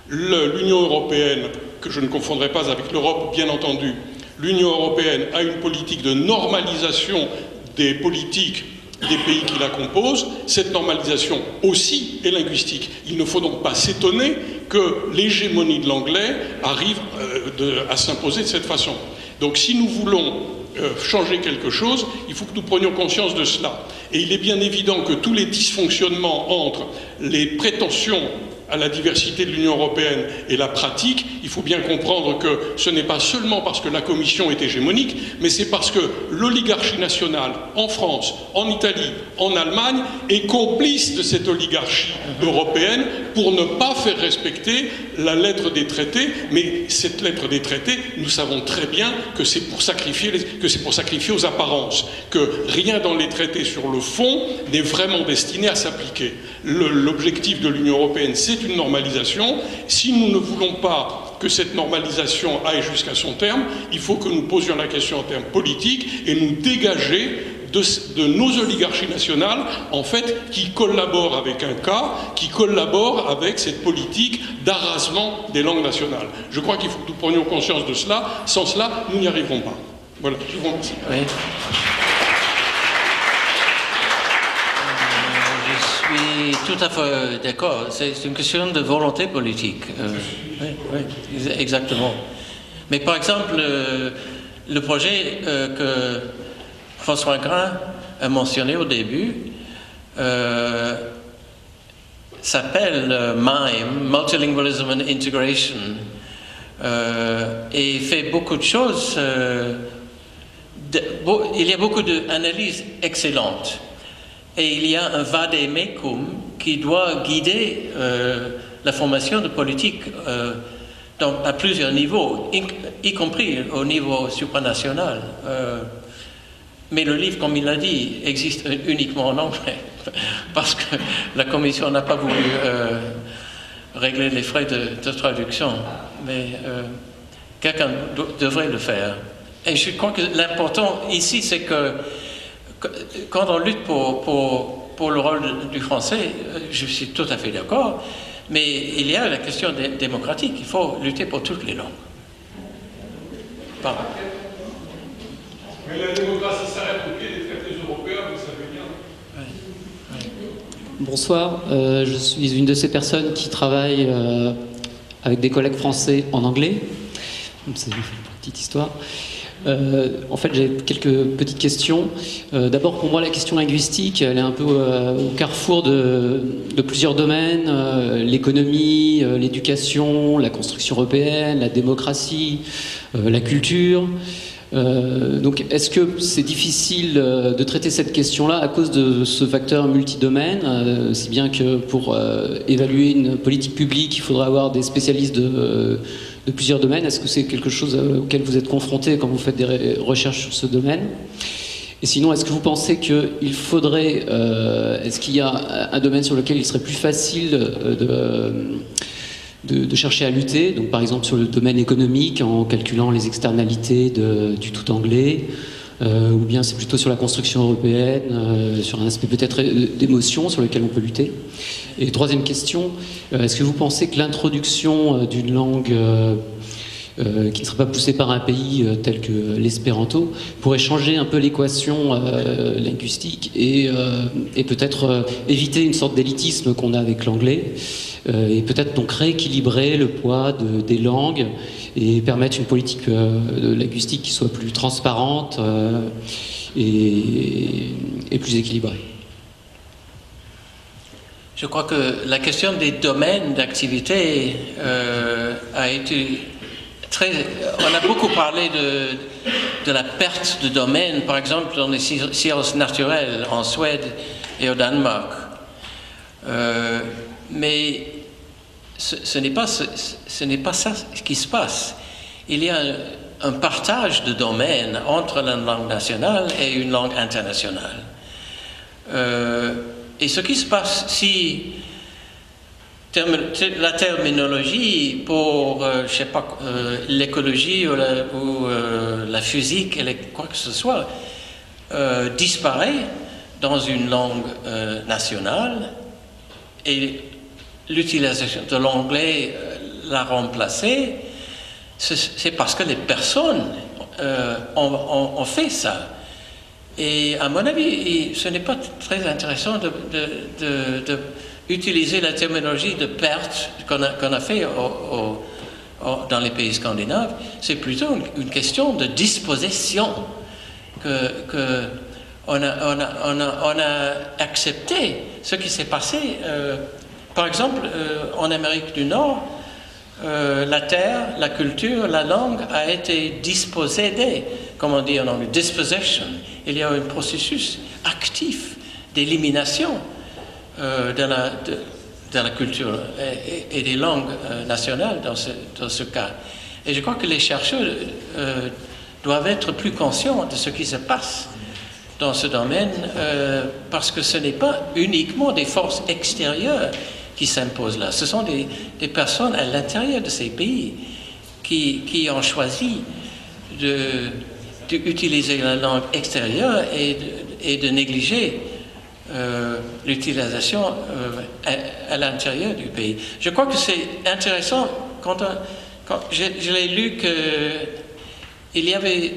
S11: L'Union européenne, que je ne confondrai pas avec l'Europe, bien entendu, l'Union européenne a une politique de normalisation des politiques des pays qui la composent. Cette normalisation aussi est linguistique. Il ne faut donc pas s'étonner que l'hégémonie de l'anglais arrive à s'imposer de cette façon. Donc si nous voulons changer quelque chose, il faut que nous prenions conscience de cela. Et il est bien évident que tous les dysfonctionnements entre les prétentions à la diversité de l'Union européenne et la pratique, il faut bien comprendre que ce n'est pas seulement parce que la Commission est hégémonique, mais c'est parce que l'oligarchie nationale en France, en Italie, en Allemagne est complice de cette oligarchie européenne pour ne pas faire respecter la lettre des traités. Mais cette lettre des traités, nous savons très bien que c'est pour sacrifier aux apparences, que rien dans les traités sur le fond n'est vraiment destiné à s'appliquer. L'objectif de l'Union européenne, c'est une normalisation. Si nous ne voulons pas que cette normalisation aille jusqu'à son terme, il faut que nous posions la question en termes politiques et nous dégager de nos oligarchies nationales, en fait, qui collaborent avec un cas, qui collaborent avec cette politique d'arrasement des langues nationales. Je crois qu'il faut que nous prenions conscience de cela. Sans cela, nous n'y arriverons pas. Voilà, je vous remercie.
S4: Oui. Je suis tout à fait d'accord. C'est une question de volonté politique. Oui, exactement. Mais par exemple, le projet que François Grain a mentionné au début s'appelle MIME, Multilingualism and Integration, et fait beaucoup de choses. Il y a beaucoup d'analyses excellentes. Et il y a un vade-mecum qui doit guider la formation de politique à plusieurs niveaux, y compris au niveau supranational. Mais le livre, comme il l'a dit, existe uniquement en anglais, parce que la Commission n'a pas voulu régler les frais de traduction. Mais quelqu'un devrait le faire. Et je crois que l'important ici, c'est que quand on lutte pour le rôle du français, je suis tout à fait d'accord, mais il y a la question démocratique. Il faut lutter pour toutes les langues. Pardon.
S11: Mais la démocratie s'arrête au pied des traités européens, vous savez bien.
S4: Oui. Oui.
S12: Bonsoir, je suis une de ces personnes qui travaillent avec des collègues français en anglais. C'est une petite histoire. En fait, j'ai quelques petites questions. D'abord, pour moi, la question linguistique, elle est un peu au carrefour de plusieurs domaines. L'économie, l'éducation, la construction européenne, la démocratie, la culture. Donc, est-ce que c'est difficile de traiter cette question-là à cause de ce facteur multidomaine, si bien que pour évaluer une politique publique, il faudra avoir des spécialistes de plusieurs domaines? Est-ce que c'est quelque chose auquel vous êtes confronté quand vous faites des recherches sur ce domaine? Et sinon, est-ce que vous pensez qu'il faudrait, est-ce qu'il y a un domaine sur lequel il serait plus facile de chercher à lutter, donc par exemple sur le domaine économique en calculant les externalités du tout anglais, ou bien c'est plutôt sur la construction européenne, sur un aspect peut-être d'émotion sur lequel on peut lutter? Et troisième question, est-ce que vous pensez que l'introduction d'une langue qui ne serait pas poussée par un pays tel que l'espéranto pourrait changer un peu l'équation linguistique et peut-être éviter une sorte d'élitisme qu'on a avec l'anglais, et peut-être donc rééquilibrer le poids des langues et permettre une politique linguistique qui soit plus transparente et plus équilibrée?
S4: Je crois que la question des domaines d'activité a été on a beaucoup parlé de la perte de domaines, par exemple dans les sciences naturelles en Suède et au Danemark. Mais ce n'est pas ça qui se passe. Il y a un partage de domaines entre la langue nationale et une langue internationale. Et ce qui se passe si la terminologie pour, je sais pas, l'écologie ou la physique, quoi que ce soit, disparaît dans une langue nationale et l'utilisation de l'anglais l'a remplacé, c'est parce que les personnes ont fait ça. Et à mon avis, ce n'est pas très intéressant de utiliser la terminologie de perte qu'on a fait dans les pays scandinaves. C'est plutôt une question de disposition on a accepté ce qui s'est passé. Par exemple, en Amérique du Nord, la terre, la culture, la langue a été disposée, comme on dit en anglais, dispossession. Il y a un processus actif d'élimination de la culture et des langues nationales dans ce cas. Et je crois que les chercheurs doivent être plus conscients de ce qui se passe dans ce domaine, parce que ce n'est pas uniquement des forces extérieures qui s'imposent là. Ce sont des personnes à l'intérieur de ces pays qui ont choisi d'utiliser la langue extérieure et de négliger l'utilisation à l'intérieur du pays. Je crois que c'est intéressant quand je l'ai lu qu'il y avait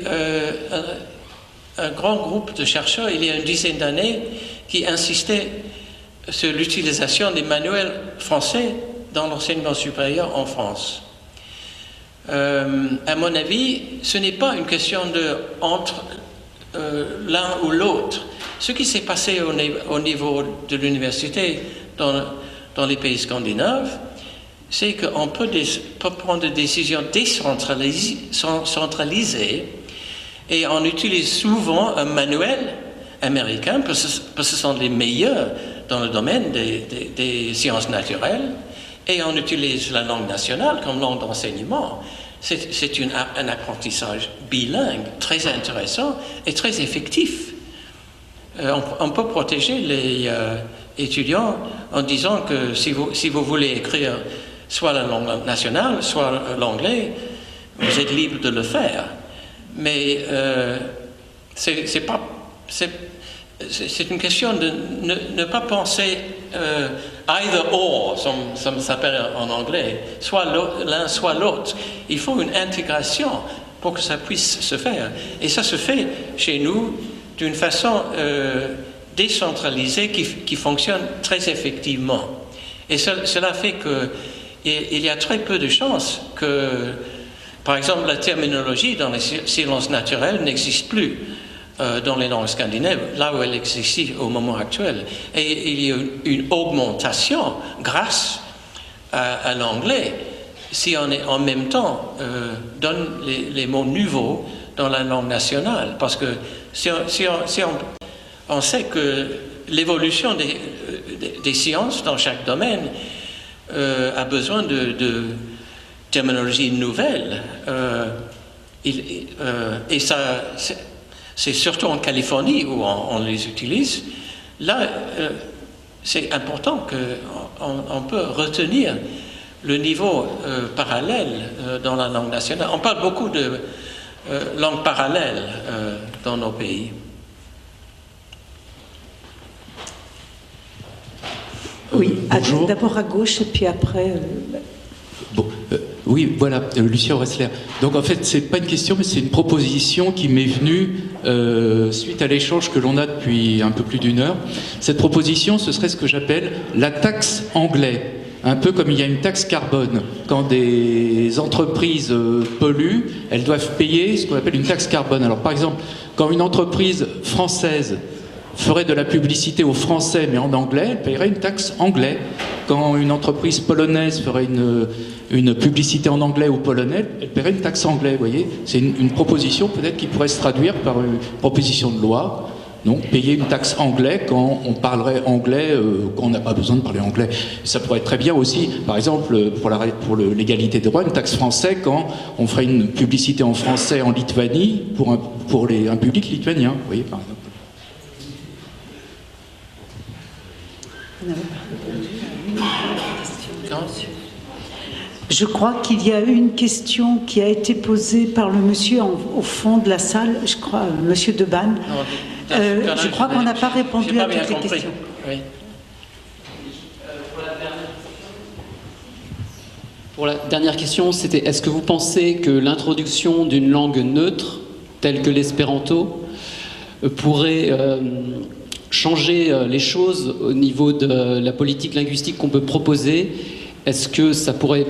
S4: un grand groupe de chercheurs il y a une dizaine d'années qui insistait sur l'utilisation des manuels français dans l'enseignement supérieur en France. À mon avis, ce n'est pas une question entre l'un ou l'autre. Ce qui s'est passé au niveau de l'université dans les pays scandinaves, c'est qu'on peut prendre des décisions centralisées et on utilise souvent un manuel américain parce que ce sont les meilleurs dans le domaine des sciences naturelles, et on utilise la langue nationale comme langue d'enseignement. C'est un apprentissage bilingue très intéressant et très effectif. On peut protéger les étudiants en disant que si vous voulez écrire soit la langue nationale, soit l'anglais, vous êtes libre de le faire. Mais c'est une question de ne pas penser either or, ça s'appelle en anglais, soit l'un, soit l'autre. Il faut une intégration pour que ça puisse se faire. Et ça se fait chez nous d'une façon décentralisée qui fonctionne très effectivement. Et cela fait qu'il y a très peu de chances que, par exemple, la terminologie dans les sciences naturelles n'existe plus dans les langues scandinaves, là où elle existe au moment actuel. Et il y a une augmentation grâce à l'anglais si on en même temps donne les mots nouveaux dans la langue nationale. Parce que si on sait que l'évolution des sciences dans chaque domaine a besoin de terminologie nouvelle, et ça c'est surtout en Californie où on les utilise. Là, c'est important qu'on peut retenir le niveau parallèle dans la langue nationale. On parle beaucoup de langues parallèles dans nos pays.
S8: Oui, d'abord à gauche et puis après...
S13: Bon, oui, voilà, Lucien Ressler. Donc en fait, c'est pas une question, mais c'est une proposition qui m'est venue suite à l'échange que l'on a depuis un peu plus d'une heure. Cette proposition, ce serait ce que j'appelle la taxe anglais. Un peu comme il y a une taxe carbone. Quand des entreprises polluent, elles doivent payer ce qu'on appelle une taxe carbone. Alors par exemple, quand une entreprise française ferait de la publicité aux Français mais en anglais, elle paierait une taxe anglais. Quand une entreprise polonaise ferait une publicité en anglais aux Polonais, elle paierait une taxe anglaise, vous voyez. C'est une proposition peut-être qui pourrait se traduire par une proposition de loi. Donc, payer une taxe anglais quand on parlerait anglais, quand on n'a pas besoin de parler anglais. Ça pourrait être très bien aussi, par exemple, pour l'égalité des droits, une taxe française quand on ferait une publicité en français en Lituanie pour un public lituanien, vous voyez, par exemple.
S8: Je crois qu'il y a une question qui a été posée par le monsieur au fond de la salle, je crois, monsieur Debanne. Je crois qu'on n'a pas répondu à toutes les questions.
S4: Oui.
S12: Pour la dernière question, c'était est-ce que vous pensez que l'introduction d'une langue neutre, telle que l'espéranto, pourrait changer les choses au niveau de la politique linguistique qu'on peut proposer? Est-ce que ça pourrait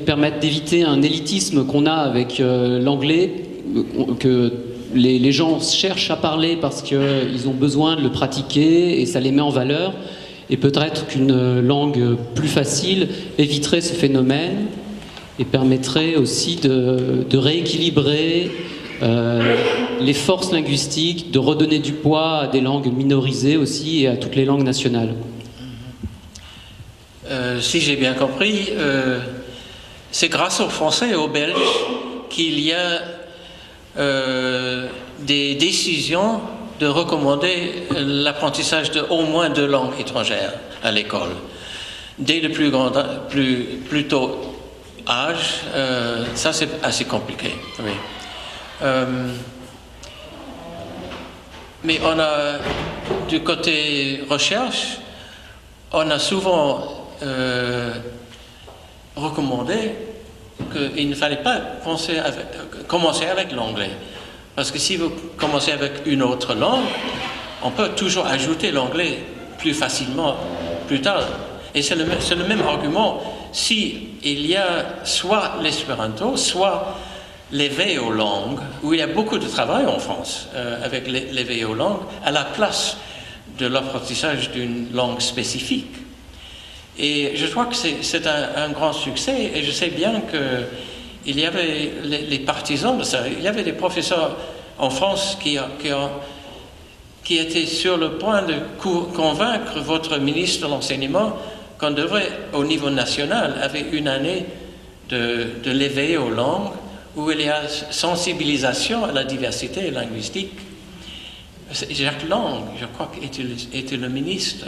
S12: permettre d'éviter un élitisme qu'on a avec l'anglais, que les gens cherchent à parler parce qu'ils ont besoin de le pratiquer et ça les met en valeur, et peut-être qu'une langue plus facile éviterait ce phénomène et permettrait aussi de rééquilibrer les forces linguistiques, de redonner du poids à des langues minorisées aussi et à toutes les langues nationales.
S4: Si j'ai bien compris, c'est grâce aux Français et aux Belges qu'il y a des décisions de recommander l'apprentissage de au moins 2 langues étrangères à l'école. Dès le plus tôt âge, ça c'est assez compliqué. Oui. Mais on a, du côté recherche, on a souvent recommandé qu'il ne fallait pas commencer avec l'anglais. Parce que si vous commencez avec une autre langue, on peut toujours ajouter l'anglais plus facilement plus tard. Et c'est le même argument si il y a soit l'espéranto, soit l'éveil aux langues, où il y a beaucoup de travail en France avec l'éveil aux langues, à la place de l'apprentissage d'une langue spécifique. Et je crois que c'est un grand succès, et je sais bien qu'il y avait les partisans de ça. Il y avait des professeurs en France qui étaient sur le point de convaincre votre ministre de l'Enseignement qu'on devrait, au niveau national, avoir une année de l'éveil aux langues, où il y a sensibilisation à la diversité linguistique. Jacques Lang, je crois, était le ministre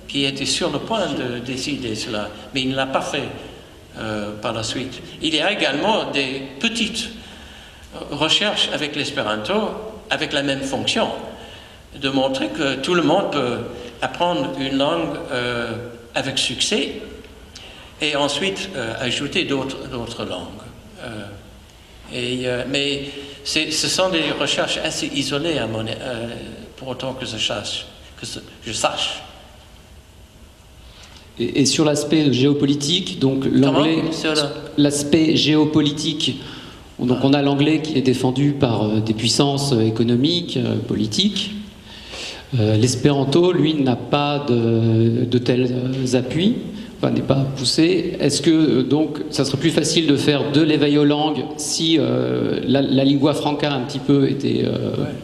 S4: qui était sur le point de décider cela, mais il ne l'a pas fait par la suite. Il y a également des petites recherches avec l'espéranto, avec la même fonction, de montrer que tout le monde peut apprendre une langue avec succès et ensuite ajouter d'autres langues. Mais ce sont des recherches assez isolées pour autant que je sache.
S12: Et sur l'aspect géopolitique, donc l'anglais, l'aspect géopolitique, donc on a l'anglais qui est défendu par des puissances économiques, politiques. L'espéranto, lui, n'a pas de tels appuis, enfin, n'est pas poussé. Est-ce que donc ça serait plus facile de faire de l'éveil aux langues si la lingua franca un petit peu était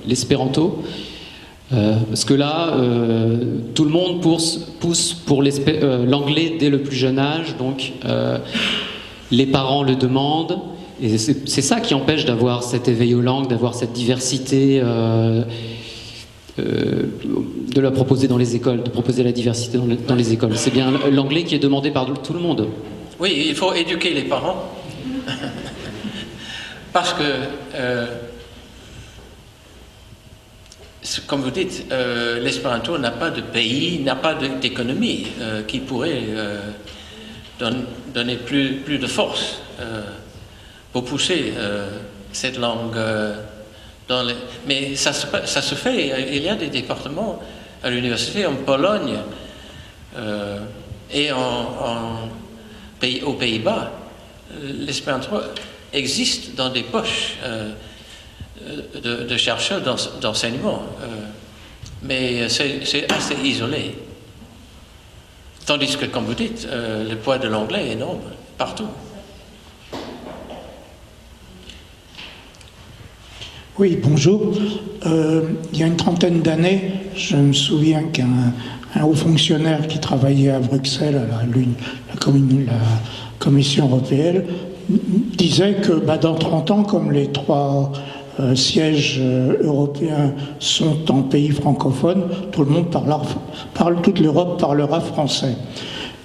S12: l'espéranto? Parce que là, tout le monde pousse pour l'anglais dès le plus jeune âge, donc les parents le demandent, Et c'est ça qui empêche d'avoir cet éveil aux langues, d'avoir cette diversité, de la proposer dans les écoles, de proposer la diversité dans les écoles. C'est bien l'anglais qui est demandé par tout le monde.
S4: Oui, il faut éduquer les parents. Parce que, comme vous dites, l'espéranto n'a pas de pays, n'a pas d'économie qui pourrait donner plus de force pour pousser cette langue dans les... Mais ça se fait. Il y a des départements à l'université en Pologne et aux Pays-Bas. L'espéranto existe dans des poches de chercheurs d'enseignement, mais c'est assez isolé. Tandis que, comme vous dites, le poids de l'anglais est énorme, partout.
S14: Oui, bonjour. Il y a une trentaine d'années, je me souviens qu'un haut fonctionnaire qui travaillait à Bruxelles, à la Commission européenne, disait que dans 30 ans, comme les 3 sièges européens sont en pays francophones, toute l'Europe parlera français.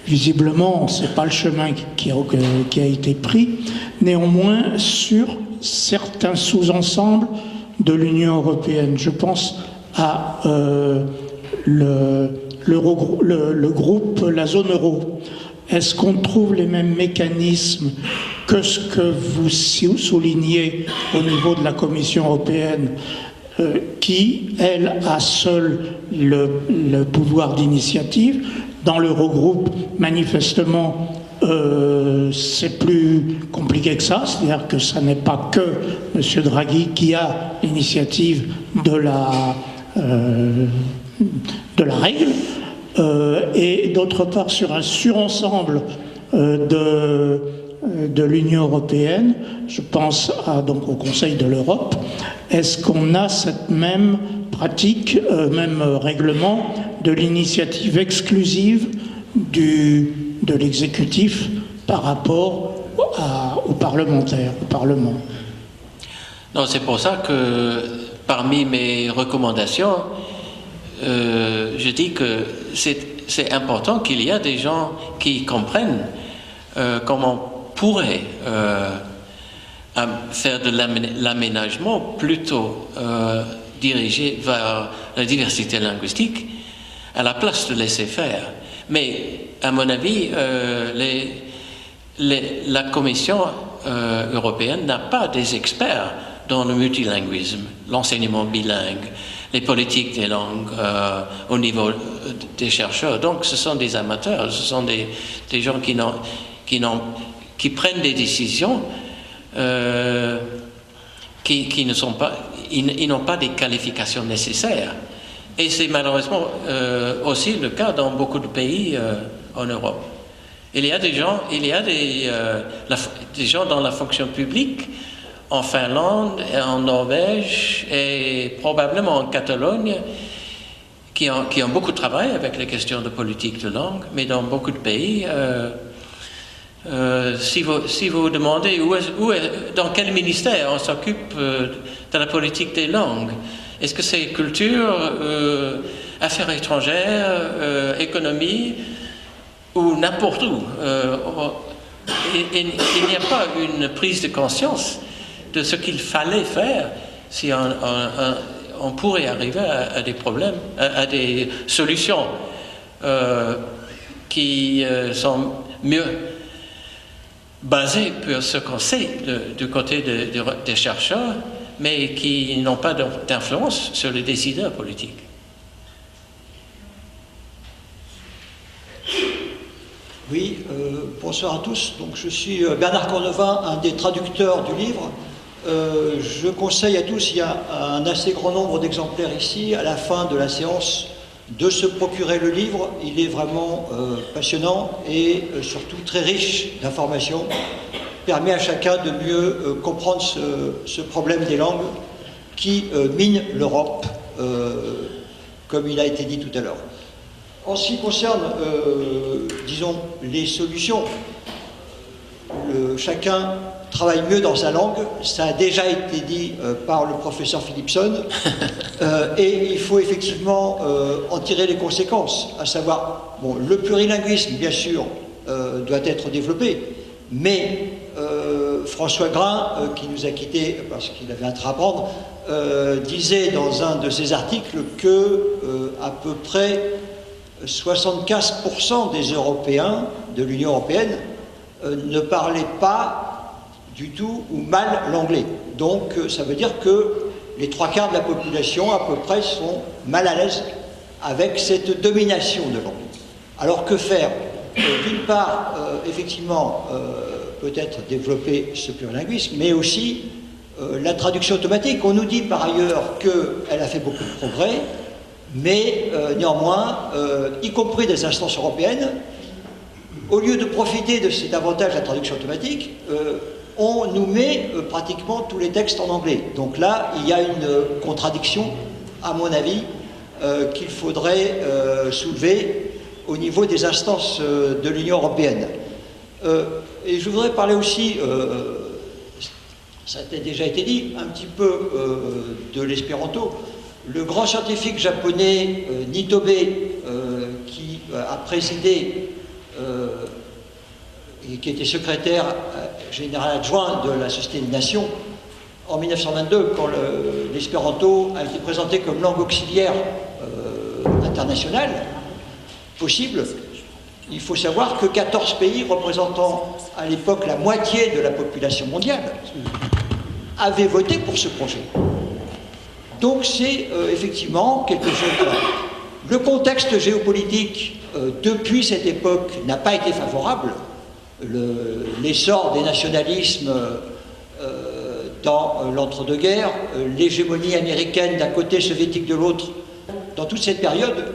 S14: Visiblement, ce n'est pas le chemin qui a été pris. Néanmoins, sur certains sous-ensembles de l'Union européenne, je pense à le groupe, la zone euro. Est-ce qu'on trouve les mêmes mécanismes que ce que vous soulignez au niveau de la Commission européenne, qui, elle, a seule le pouvoir d'initiative? Dans l'Eurogroupe, manifestement, c'est plus compliqué que ça, c'est-à-dire que ça n'est pas que M. Draghi qui a l'initiative de la règle, et d'autre part sur un surensemble de l'Union européenne, je pense donc au Conseil de l'Europe. Est-ce qu'on a cette même pratique, même règlement de l'initiative exclusive de l'exécutif par rapport aux parlementaires, au Parlement?
S4: Non, c'est pour ça que parmi mes recommandations, je dis que c'est important qu'il y ait des gens qui comprennent comment on pourrait faire de l'aménagement plutôt dirigé vers la diversité linguistique à la place de laisser faire. Mais à mon avis, la Commission européenne n'a pas des experts dans le multilinguisme, l'enseignement bilingue, les politiques des langues au niveau des chercheurs. Donc ce sont des amateurs, ce sont des gens qui prennent des décisions qui ne sont pas, ils n'ont pas des qualifications nécessaires. Et c'est malheureusement aussi le cas dans beaucoup de pays en Europe. Il y a des gens, des gens dans la fonction publique en Finlande, en Norvège et probablement en Catalogne qui ont beaucoup de travail avec les questions de politique de langue, mais dans beaucoup de pays, si vous demandez dans quel ministère on s'occupe de la politique des langues, est-ce que c'est culture, affaires étrangères, économie ou n'importe où? Il n'y a pas une prise de conscience de ce qu'il fallait faire si on pourrait arriver à des problèmes, à des solutions qui sont mieux basées sur ce qu'on sait du côté des chercheurs, mais qui n'ont pas d'influence sur les décideurs politiques.
S15: Oui, bonsoir à tous. Donc, je suis Bernard Cornevin, un des traducteurs du livre. Je conseille à tous, il y a un assez grand nombre d'exemplaires ici, à la fin de la séance, de se procurer le livre. Il est vraiment passionnant et surtout très riche d'informations. Permet à chacun de mieux comprendre ce problème des langues qui mine l'Europe, comme il a été dit tout à l'heure. En ce qui concerne, disons, les solutions, chacun travaille mieux dans sa langue. Ça a déjà été dit par le professeur Philipson. Et il faut effectivement en tirer les conséquences, à savoir, bon, le plurilinguisme, bien sûr, doit être développé, mais François Grain, qui nous a quittés parce qu'il avait un train à prendre, disait dans un de ses articles que à peu près 75% des Européens de l'Union européenne ne parlaient pas du tout ou mal l'anglais. Donc ça veut dire que les 3/4 de la population à peu près sont mal à l'aise avec cette domination de l'anglais. Alors que faire? D'une part, effectivement, peut-être développer ce plurilinguisme, mais aussi la traduction automatique. On nous dit par ailleurs qu'elle a fait beaucoup de progrès, mais néanmoins, y compris des instances européennes, au lieu de profiter de cet avantage de la traduction automatique, on nous met pratiquement tous les textes en anglais. Donc là, il y a une contradiction, à mon avis, qu'il faudrait soulever au niveau des instances de l'Union européenne. Et je voudrais parler aussi, ça a déjà été dit, un petit peu de l'espéranto. Le grand scientifique japonais Nitobe, qui a présidé et qui était secrétaire général adjoint de la Société des Nations en 1922, quand l'espéranto a été présenté comme langue auxiliaire internationale possible, il faut savoir que 14 pays représentant à l'époque la moitié de la population mondiale avaient voté pour ce projet. Donc c'est effectivement quelque chose. Le contexte géopolitique depuis cette époque n'a pas été favorable. L'essor des nationalismes dans l'entre-deux-guerres, l'hégémonie américaine d'un côté, soviétique de l'autre, dans toute cette période,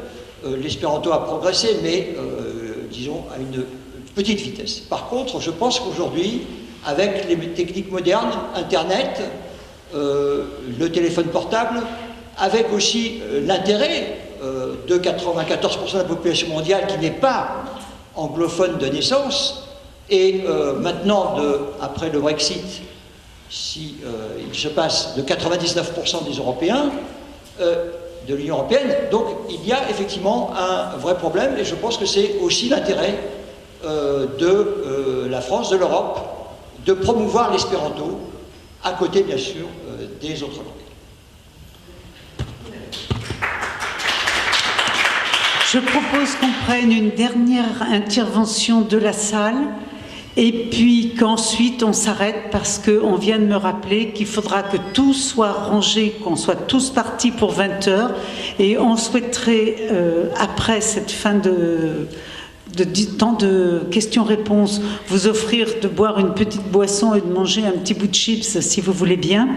S15: l'espéranto a progressé, mais disons à une petite vitesse. Par contre, je pense qu'aujourd'hui, avec les techniques modernes, Internet, le téléphone portable, avec aussi l'intérêt de 94% de la population mondiale qui n'est pas anglophone de naissance, et maintenant, après le Brexit, si il se passe de 99% des Européens de l'Union européenne, donc il y a effectivement un vrai problème, et je pense que c'est aussi l'intérêt de la France, de l'Europe, de promouvoir l'espéranto, à côté bien sûr des autres langues.
S8: Je propose qu'on prenne une dernière intervention de la salle et puis qu'ensuite on s'arrête parce qu'on vient de me rappeler qu'il faudra que tout soit rangé, qu'on soit tous partis pour 20 h, et on souhaiterait, après cette fin de temps de questions-réponses, vous offrir de boire une petite boisson et de manger un petit bout de chips si vous voulez bien.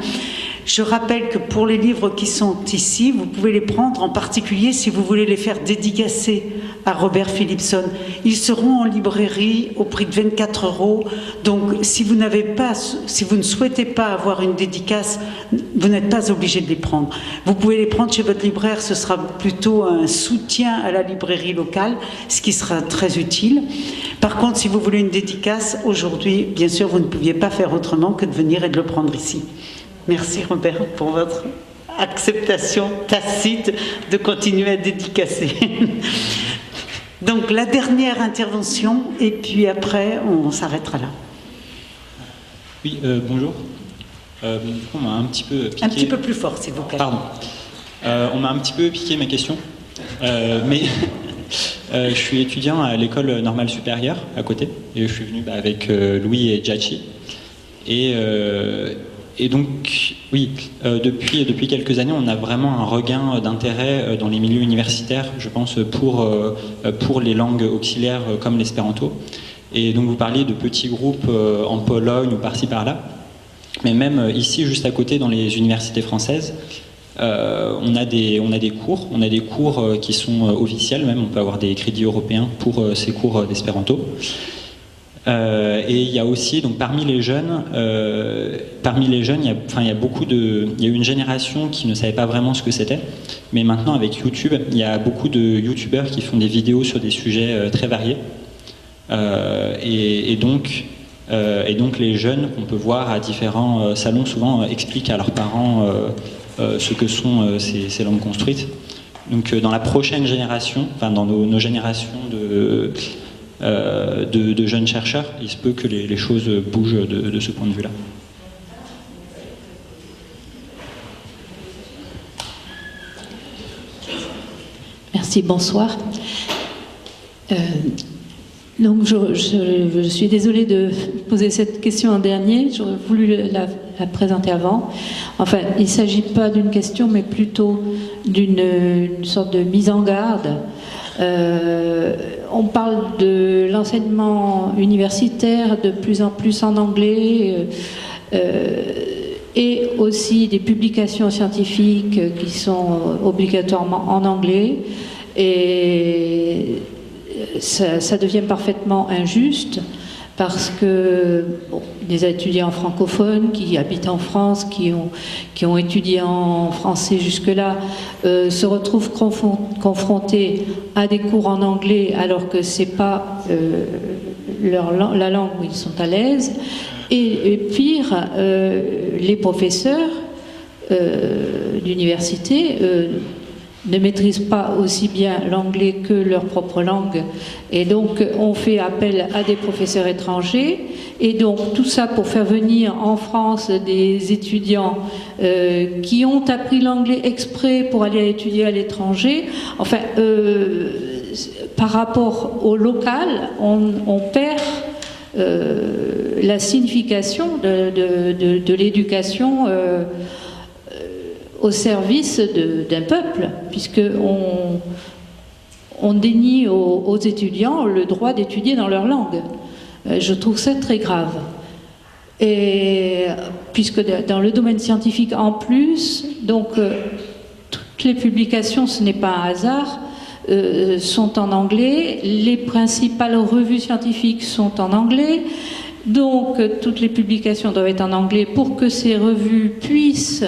S8: Je rappelle que pour les livres qui sont ici, vous pouvez les prendre, en particulier si vous voulez les faire dédicacer à Robert Philipson. Ils seront en librairie au prix de 24 €. Donc si vous ne souhaitez pas avoir une dédicace, vous n'êtes pas obligé de les prendre. Vous pouvez les prendre chez votre libraire, ce sera plutôt un soutien à la librairie locale, ce qui sera très utile. Par contre, si vous voulez une dédicace, aujourd'hui, bien sûr, vous ne pouviez pas faire autrement que de venir et de le prendre ici. Merci Robert pour votre acceptation tacite de continuer à dédicacer. Donc la dernière intervention, et puis après on s'arrêtera là.
S16: Oui, bonjour. On m'a un petit peu piqué...
S8: Un petit peu plus fort s'il vous plaît.
S16: Pardon. On m'a un petit peu piqué ma question, mais je suis étudiant à l'école normale supérieure à côté, et je suis venu avec Louis et Jachi. Et donc, oui, depuis quelques années, on a vraiment un regain d'intérêt dans les milieux universitaires, je pense, pour les langues auxiliaires comme l'espéranto. Et donc, vous parliez de petits groupes en Pologne ou par-ci par-là. Mais même ici, juste à côté, dans les universités françaises, on a des cours qui sont officiels, même. On peut avoir des crédits européens pour ces cours d'espéranto. Et il y a aussi, donc parmi les jeunes, il y a eu une génération qui ne savait pas vraiment ce que c'était, mais maintenant avec YouTube, il y a beaucoup de youtubeurs qui font des vidéos sur des sujets très variés, et donc Et donc les jeunes qu'on peut voir à différents salons souvent expliquent à leurs parents ce que sont ces langues construites. Donc dans la prochaine génération, enfin dans nos générations de jeunes chercheurs, il se peut que les choses bougent de ce point de vue-là.
S17: Merci, bonsoir. Donc je suis désolée de poser cette question en dernier, j'aurais voulu la présenter avant. Enfin, il ne s'agit pas d'une question, mais plutôt d'une sorte de mise en garde. On parle de l'enseignement universitaire de plus en plus en anglais, et aussi des publications scientifiques qui sont obligatoirement en anglais. Et ça devient parfaitement injuste parce que des étudiants francophones qui habitent en France, qui ont étudié en français jusque-là, se retrouvent confrontés à des cours en anglais alors que c'est pas la langue où ils sont à l'aise. Et pire, les professeurs d'université ne maîtrisent pas aussi bien l'anglais que leur propre langue. Et donc, on fait appel à des professeurs étrangers. Et donc, tout ça pour faire venir en France des étudiants qui ont appris l'anglais exprès pour aller étudier à l'étranger. Enfin, par rapport au local, on perd la signification de l'éducation au service d'un peuple, puisqu'on dénie aux étudiants le droit d'étudier dans leur langue. Je trouve ça très grave. Et puisque dans le domaine scientifique en plus, donc toutes les publications, ce n'est pas un hasard, sont en anglais, les principales revues scientifiques sont en anglais, donc toutes les publications doivent être en anglais pour que ces revues puissent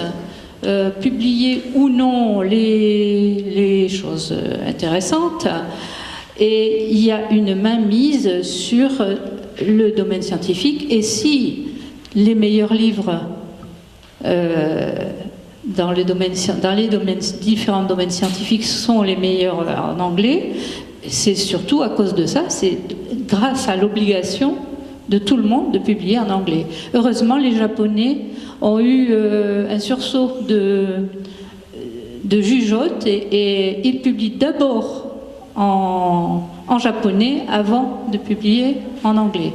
S17: publier ou non les choses intéressantes. Et il y a une mainmise sur le domaine scientifique, et si les meilleurs livres dans les différents domaines scientifiques sont les meilleurs en anglais, c'est surtout à cause de ça, c'est grâce à l'obligation de tout le monde de publier en anglais. Heureusement, les Japonais ont eu un sursaut de jugeote et ils publient d'abord en japonais avant de publier en anglais.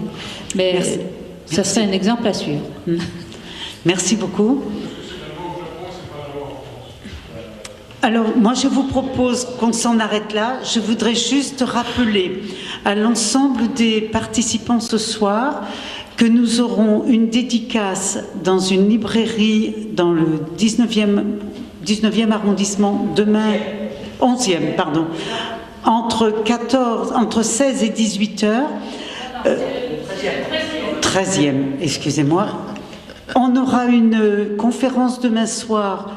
S17: Mais
S8: Merci.
S17: Ça serait un exemple à suivre.
S8: Merci beaucoup. Alors, moi, je vous propose qu'on s'en arrête là. Je voudrais juste rappeler à l'ensemble des participants ce soir que nous aurons une dédicace dans une librairie dans le 19e arrondissement demain, 11e, pardon, entre 16 et 18 heures. 13e, excusez-moi. On aura une conférence demain soir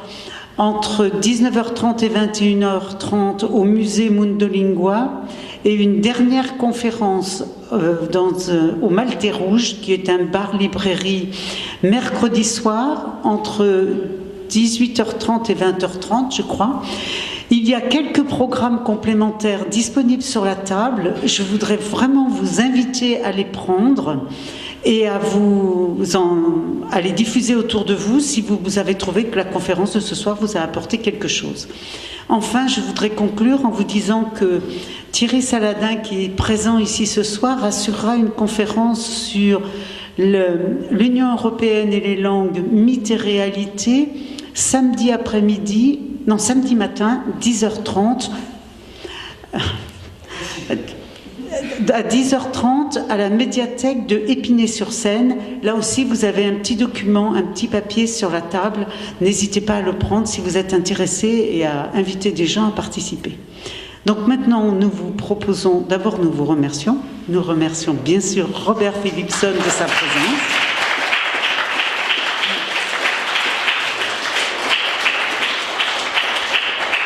S8: entre 19h30 et 21h30 au musée Mundolingua, et une dernière conférence au Maltais Rouge, qui est un bar-librairie, mercredi soir entre 18h30 et 20h30, je crois. Il y a quelques programmes complémentaires disponibles sur la table. Je voudrais vraiment vous inviter à les prendre et à les diffuser autour de vous si vous avez trouvé que la conférence de ce soir vous a apporté quelque chose. Enfin, je voudrais conclure en vous disant que Thierry Saladin, qui est présent ici ce soir, assurera une conférence sur l'Union européenne et les langues, mythes et réalités, samedi matin, 10h30. À 10h30 à la médiathèque de Épinay-sur-Seine. Là aussi, vous avez un petit document, un petit papier sur la table. N'hésitez pas à le prendre si vous êtes intéressé et à inviter des gens à participer. Donc maintenant, nous vous proposons, d'abord nous vous remercions. Nous remercions bien sûr Robert Philipson de sa présence.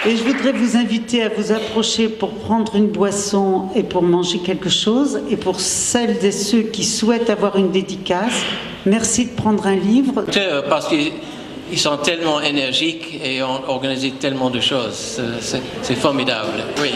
S8: Et je voudrais vous inviter à vous approcher pour prendre une boisson et pour manger quelque chose. Et pour celles et ceux qui souhaitent avoir une dédicace, merci de prendre un livre.
S4: Parce qu'ils sont tellement énergiques et ont organisé tellement de choses. C'est formidable. Oui.